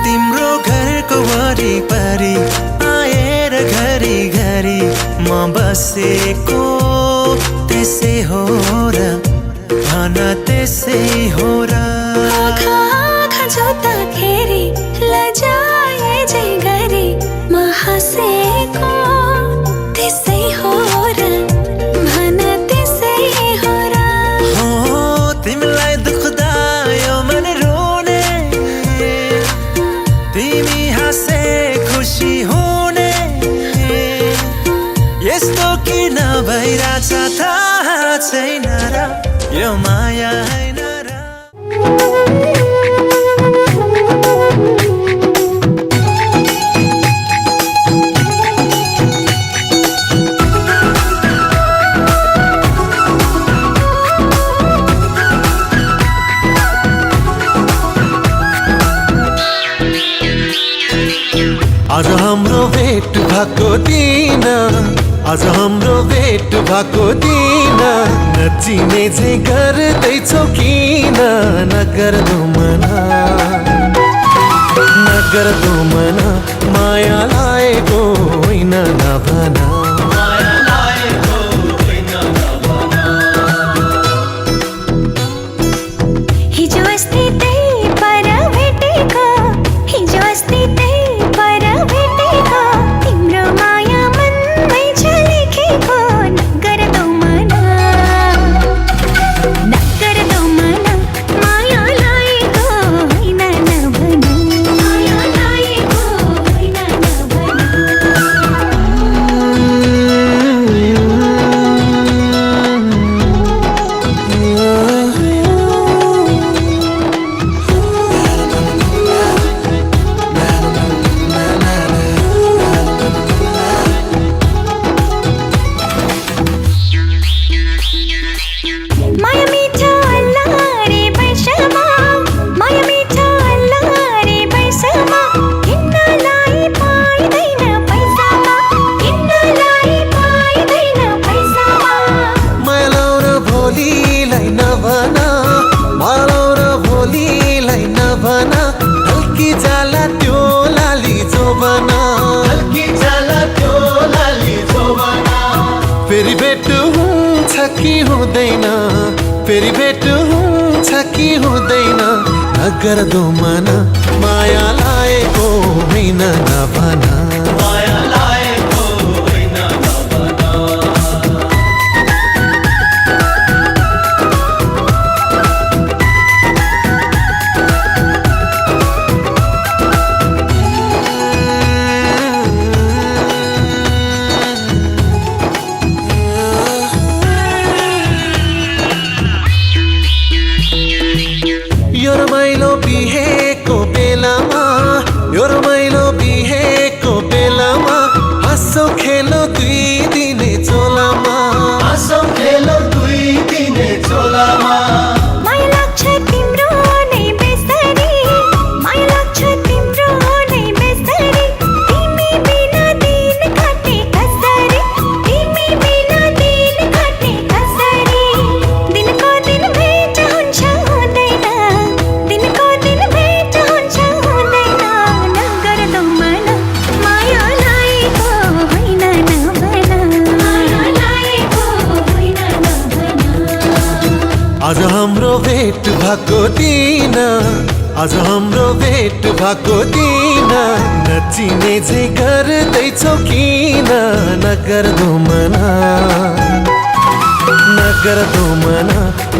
तिम्रो घरको वरिपरि आएर घरी घरी म बसेको त्यही हो र आँखा जोत्दाखेरि लजाए जे गरी म हाँसेको त्यसै हो र भन त्यसै हो र हो तिमीलाई दुख्दा यो मन रोने तिमी हाँसे खुसी हुने यस्तो किन भइरहेछ थाहा छैन र यो माया हैन र आज हाम्रो भेट भएको दिन आज हाम्रो भेट भएको दिन नचिने चाहिँ गर्दैछौ किन नगर्दो मना माया लागेको होइन नभना हिजो अस्ति त्यही पर भेटेको हिजो अस्ति त्यही पर भेटेको तिम्रो माया मनमै छ लेखेको नगर्दो मना माया लागेको होइन नभन माया लागेको होइन नभन माया मिठो अल्लारे पैसामा माया मिठो अल्लारे पैसामा किन्नलाई पाइदैन पैसामा किन्नलाई पाइदैन पैसामा मायालाउ र भोलिलाई नभना मायालाउ र भोलिलाई नभना हल्की जाला त्यो लाली जोबना फेरि भेट हुन्छ कि हुँदैन फेरि भेट हुन्छ कि हुँदैन नगर्दो मना माया लागेको होइन नभना यो रमाइलो बिहेको बेलामा यो रमाइलो बिहेको बेलामा हाँसो खेलो दुई दिने चोलामा माया लाग्छ तिम्रो नै बेसरी माया लाग्छ तिम्रो नै बेसरी तिमी बिना दिन काटे कसरी तिमी बिना दिन काटे कसरी दिनको दिन भेट हुन्छ हुँदैन दिनको दिन भेट हुन्छ हुँदैन नगर्दो मना माया लागेको होइन नभन माया लागेको होइन नभन आज हाम्रो भेट भएको दिन आज हाम्रो भेट भएको दिन नचिने चाहिँ गर्दैछौ किन नगर्दो मना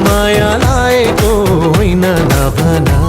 माया लागेको होइन नभना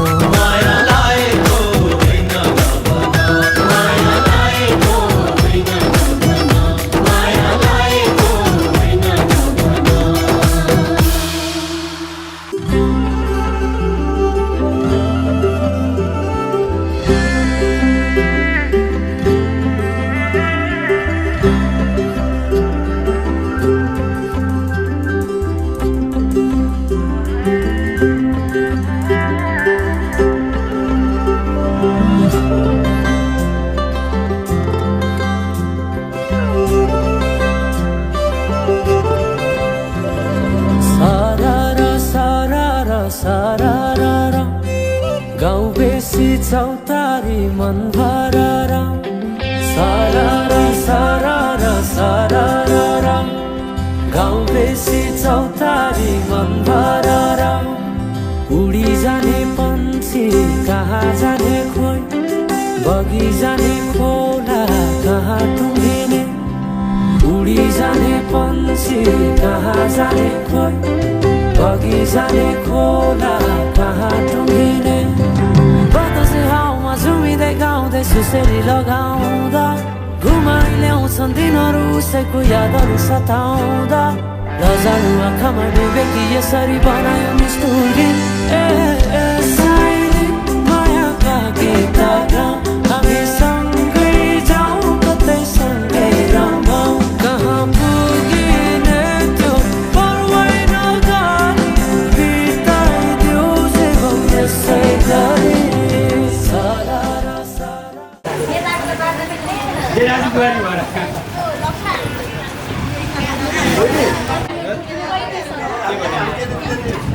चौतारी मन भरेर सारा गाउँ बेसी चौतारी मन भरेर कहाँ जाने खोइ बगी जाने खोला कहाँ टुङ्गिने उडी जाने पन्छी कहाँ जाने खोइ बगी जाने खोला कहाँ टुङ्गिने बतासे हाउमा झुमिँदै गाउँदै सुसेरी लगाउँदा घुमाइ ल्याउँछन् दिनहरू उसैको यादहरू सताउँदा लजालु आँखामा डुबे कि यसरी बनायो निष्ठुरी साइली मायाका गीत हामी सँगै जाउँ कतै सँगै रमाउँ कहाँ पुगिने त्यो पर्वै नगरी बिताइदियो जीवन यसै गरी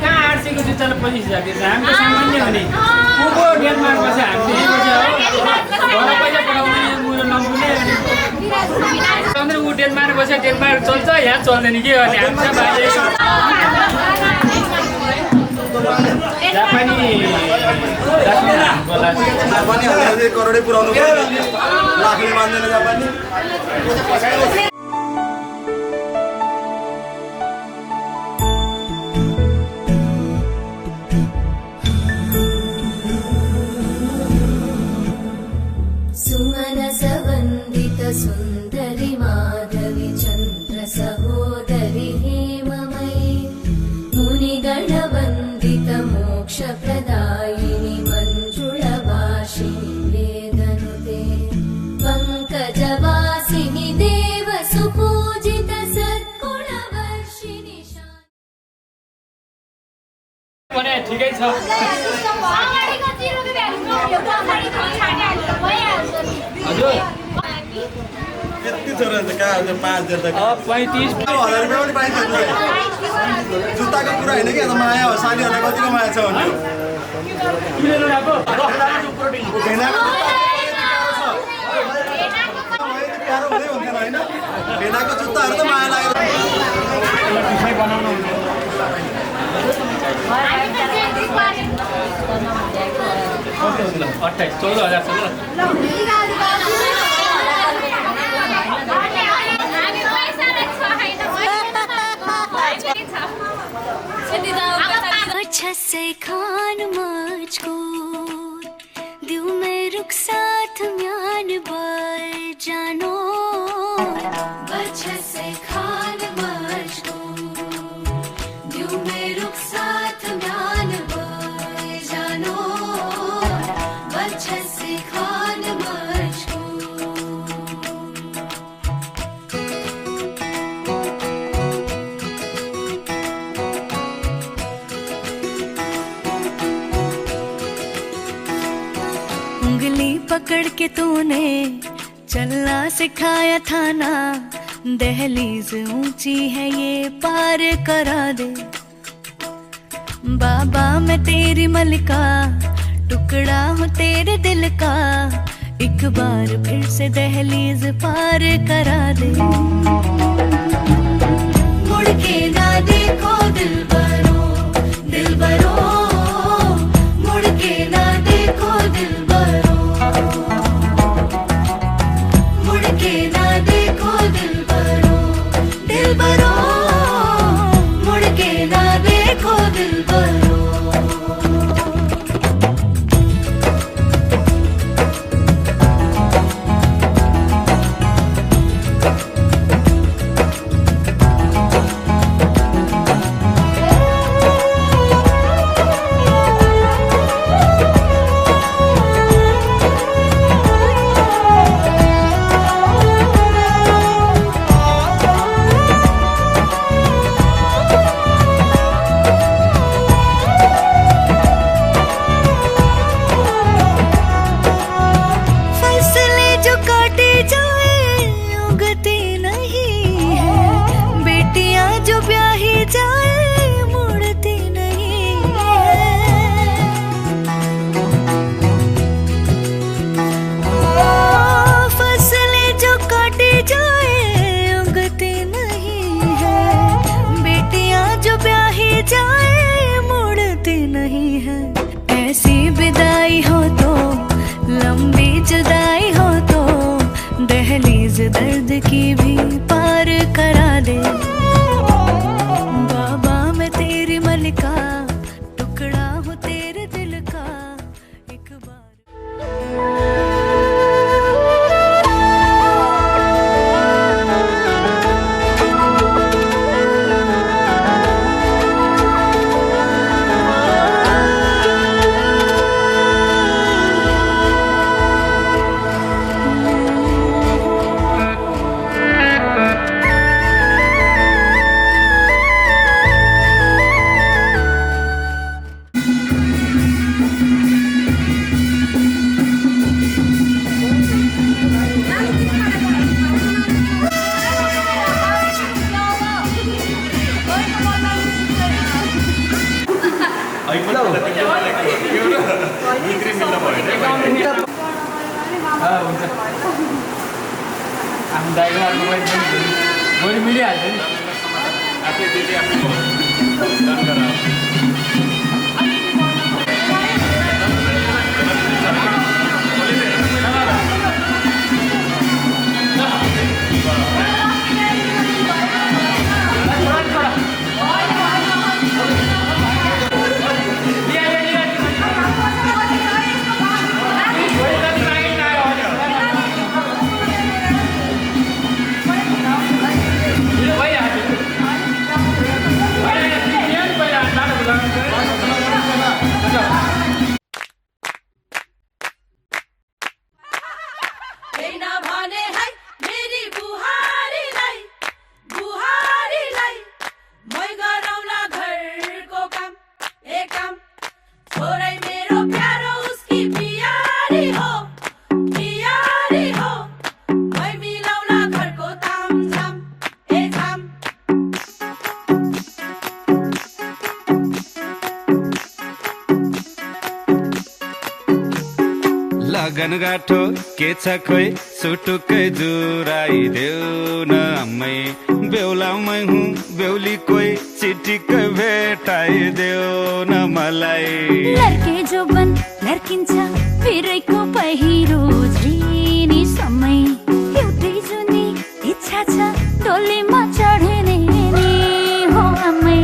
कहाँ 800 को जुत्तालाई 25,000 दिन्छ हामी त सामान्य हो नि को डेनमार्क बस्छ हामी यही बस्छ हो घर पैसा पठाउने मुलो नम्बुने अनि ऊ डेनमार्क बस्छ डेनमार्क चल्छ यहाँ चल्दैन के गर्ने हामी जापानी जापानी करोडै पुऱ्याउनु लाखले मान्दैन जापानी सुन्दरी माधवी चन्द्र सहोदरी हेममयी मुनिगणवन्दित मोक्षप्रदायिनि मञ्जुळभाषिणि वेदनुते पङ्कजवासिनि देव सुपूजित सद्गुणवर्षिणि भने ठिकै छ हजुर यति छोरा कहाँ 5,000 त 35 1000 रुपियाँ पनि पाइन्छ जुत्ताको कुरा होइन कि माया हो सानीहरूलाई कतिको माया छ भने प्यारो हुँदै हुन्थेन होइन भेनाको जुत्ताहरू त माया लागेर अट्ठाइस 14,000 से खान मुझको दिल में रुख साथ म्यान बर जानो से खान मुझको दिल में रुख साथ म्यान बर जानो से खान मुझको उंगली पकड़ के तूने चलना सिखाया था ना दहलीज ऊंची है ये पार करा दे बाबा मैं तेरी मलिका टुकड़ा हूँ तेरे दिल का एक बार फिर से दहलीज पार करा दे मुड़ के ना देखो दिल बरो मुड़ के ना देखो दिल मुड़ के ना देखो दिल बरो मुड़ के ना देखो दिल बरो हुन्छ आफ्नो दाइको अर्को भोलि मिलिहाल्छ नि लगन गाठो के छ खोइ सुटुकै जुराइदेऊ न अम्मै बेहुलामै हुँ बेहुली कोही चिटिक्कै भेटाइदेऊ न मलाई लड्के जोबन लड्किन्छ फेरैको पहिरो झ्रिनी समय एउटै जुनी इच्छा छ डोलीमा चढ्ने नि हो अम्मै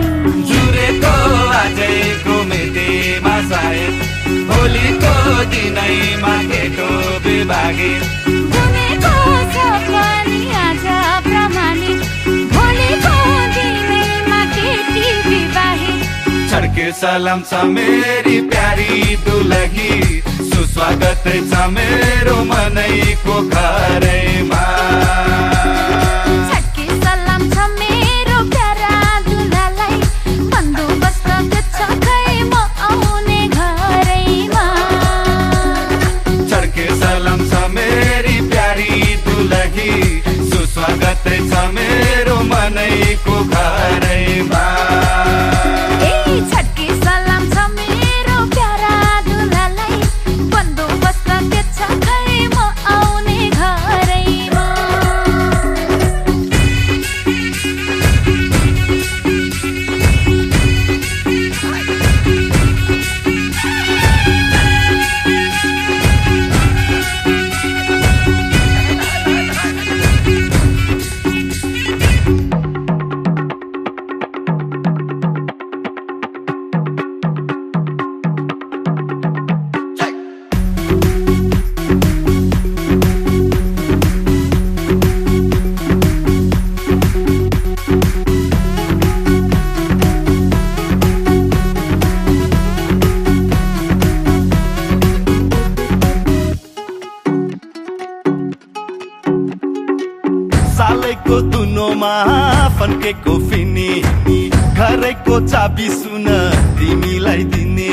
जुरेको आजैको मितिमा सायद भोलिको दिनैमा केटो विभागी बुनेको सपनी आज प्रमाणित भोलिको दिनैमा केटी विवाहित छड्के सलाम छ मेरी प्यारी दुलही सुस्वागत छ मेरो मनैको घरैमा छड्के सलाम छ मेरो प्यारा दुलालाई बन्दोबस्त छ खै म आउने घरैमा छड्के सलाम छ मेरी प्यारी दुलही सुस्वागत छ मेरो मनैको घरैमा छड्के सलाम छ मेरो प्यारा दुलालाई बन्दोबस्त छ खै म आउने घरैमा सालैको दुनोमा फन्केको फिनी घरैको चाबी सुन तिमीलाई दिने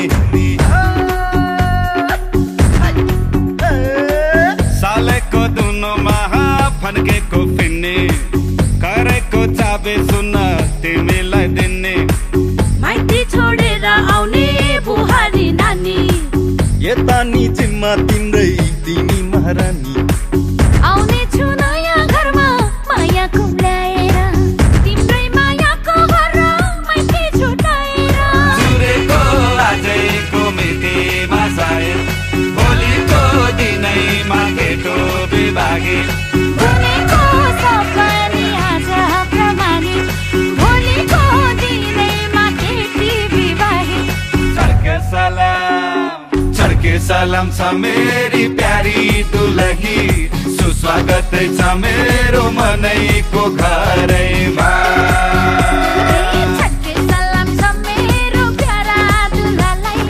सालैको दुनोमा फन्केको फिनी घरैको चाबी सुन तिमीलाई दिने माइती छोडेर आउने बुहारी नानी यता नि जिम्मा तिम्रै तिमी महारानी आउने छु नयाँ घरमा माया कुम्ल्याएर तिम्रै मायाको घर माइती छुटाएर जुरेको आजैको मितिमा सायद भोलिको दिनैमा केटो विभागी बुनेको सपनी आज प्रमाणित भोलिको दिनैमा केटी विवाहित छड्के सलाम छ मेरी प्यारी दुलही सुस्वागत छ मेरो मनैको घरैमा छड्के सलाम छ मेरो प्यारा दुलालाई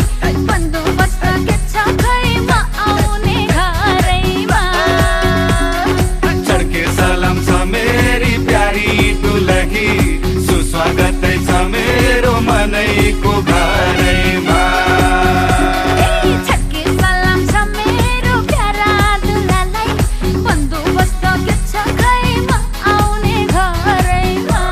बन्दोबस्त छ खै म आउने घरैमा छड्के सलाम छ मेरी प्यारी दुलही सुस्वागत छ मेरो मनैको घरैमा छड्के सलाम छ मेरो प्यारा दुलालाई बन्दोबस्त छ खै म आउने घरैमा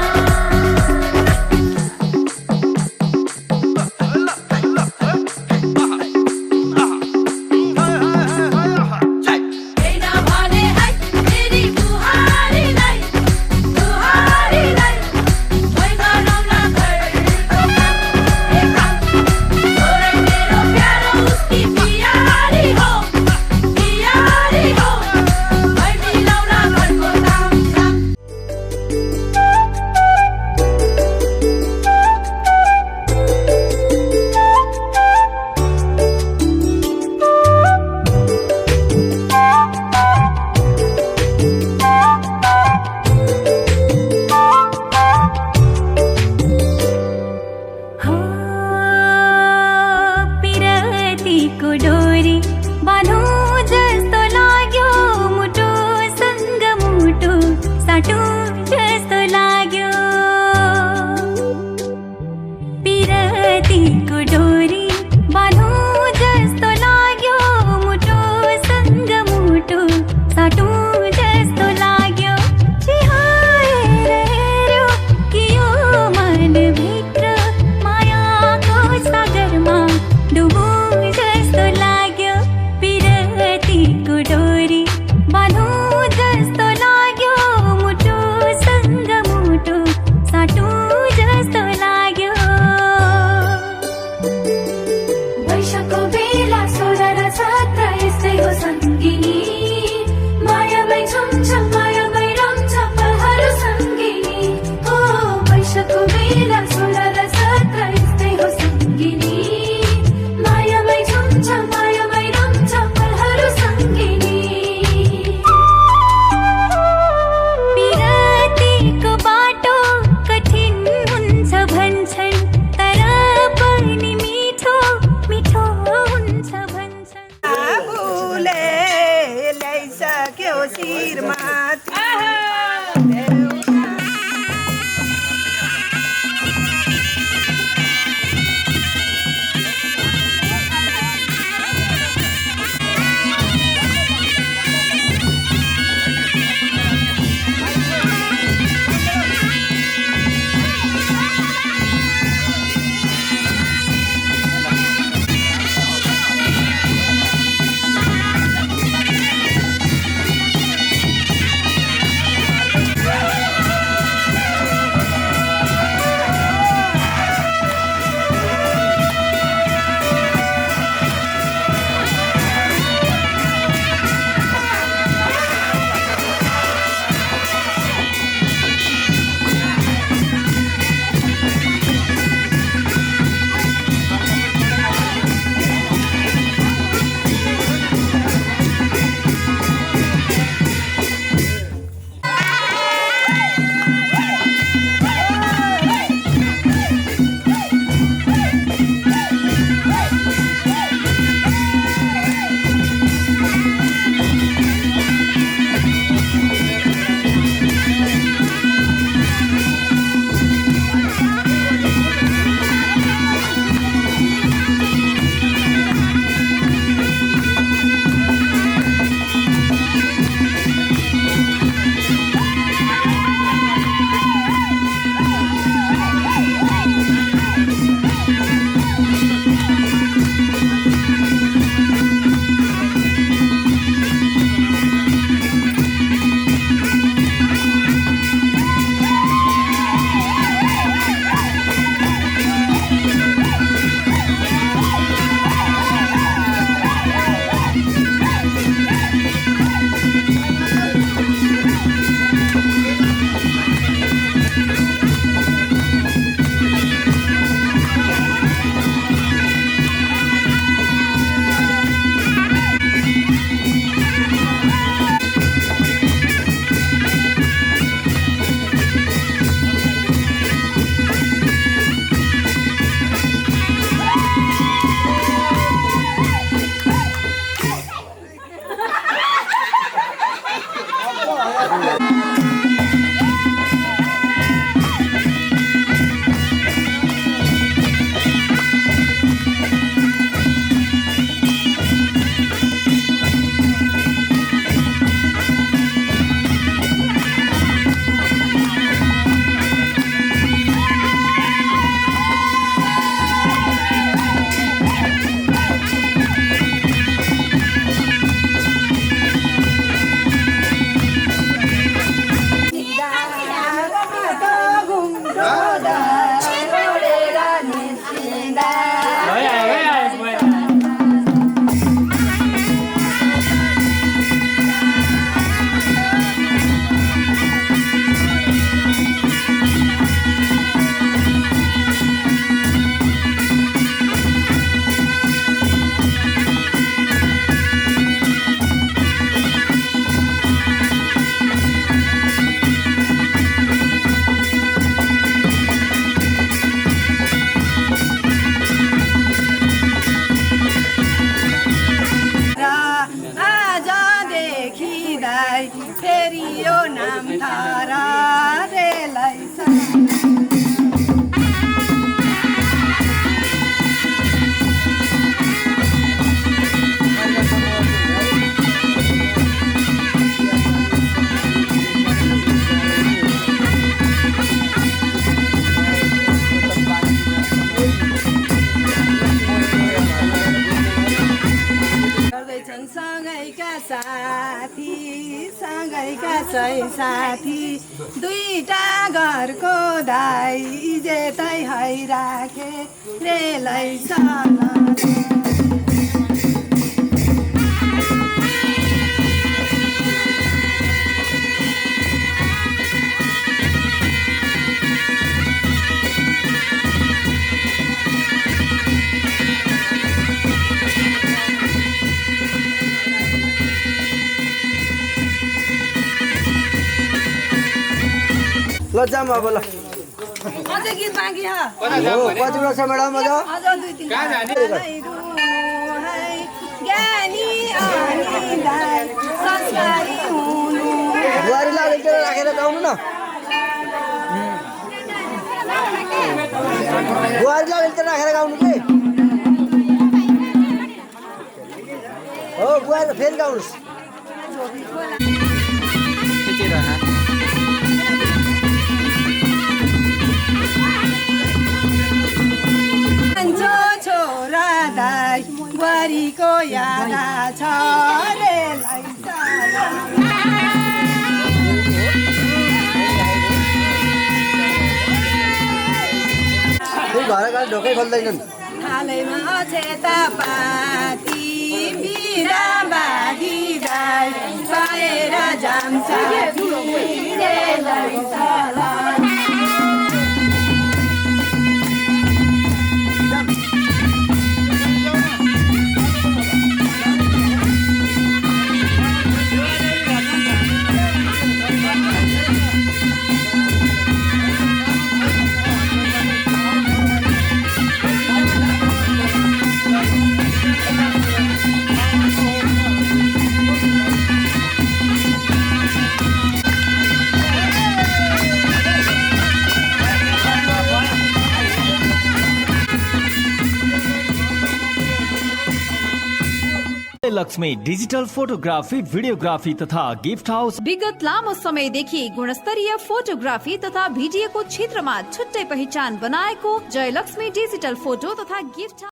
बाँधौ जस्तो लाग्यो मुटुसँग मुटु साटो जस्तो लाग्यो पिरतीको डोरी बाँधौ जस्तो लाग्यो मुटुसँग मुटु साटो जस्तो लाग्यो चिहाएर हेर्यो कि यो मनभित्र मायाको सागरमा डुबो जस्तो लाग्यो पिरतीको डोरी बाँधौ जस्तो लाग्यो मुटुसँग मुटु साटो जस्तो लाग्यो वर्षको बेला 16 र 17 यस्तै हो सङ्गिनी मायामै छमछम मायामै रमझम पलहरू सङ्गिनी हो वर्षको बेला 16 र 17 यस्तै हो सङ्गिनी मायामै छमछम मायामै रमझम पलहरू सङ्गिनी पिरतीको बाटो कठिन हुन्छ भन्छन् तर पनि मिठो मिठो हुन्छ भन्छन् आफूले ल्याइसक्यो शिरमा फेरि यो नाम थारा रेलाई सँगैका साथी दुईटा घरको दाइ जेतै हैराखे रेलै ल जाम अब ल अझै गीत बाँकी हो कति वर्ष म्याडम अझ अझ 2-3 कहाँ जाने ज्ञानी अनि दाइ संस्कारी हुनु बुहारीलाई अलिकति राखेर गाउनु न बुहारीलाई अलिकति राखेर गाउनु के हो बुहारी फेरि गाउनुहोस् छोरा दाइ बुहारीको याद छ रेलाई घर घर ढोकै खोल्दैनन् थालैमा अछेता पाती बिरा बाधी दाइ पाएर जान्छ रेलाई साला लक्ष्मी डिजिटल फोटोग्राफी भिडियोग्राफी तथा गिफ्ट हाउस विगत लामो समयदेखि गुणस्तरीय फोटोग्राफी तथा भिडियोको क्षेत्रमा छुट्टै पहिचान बनाएको जयलक्ष्मी डिजिटल फोटो तथा गिफ्ट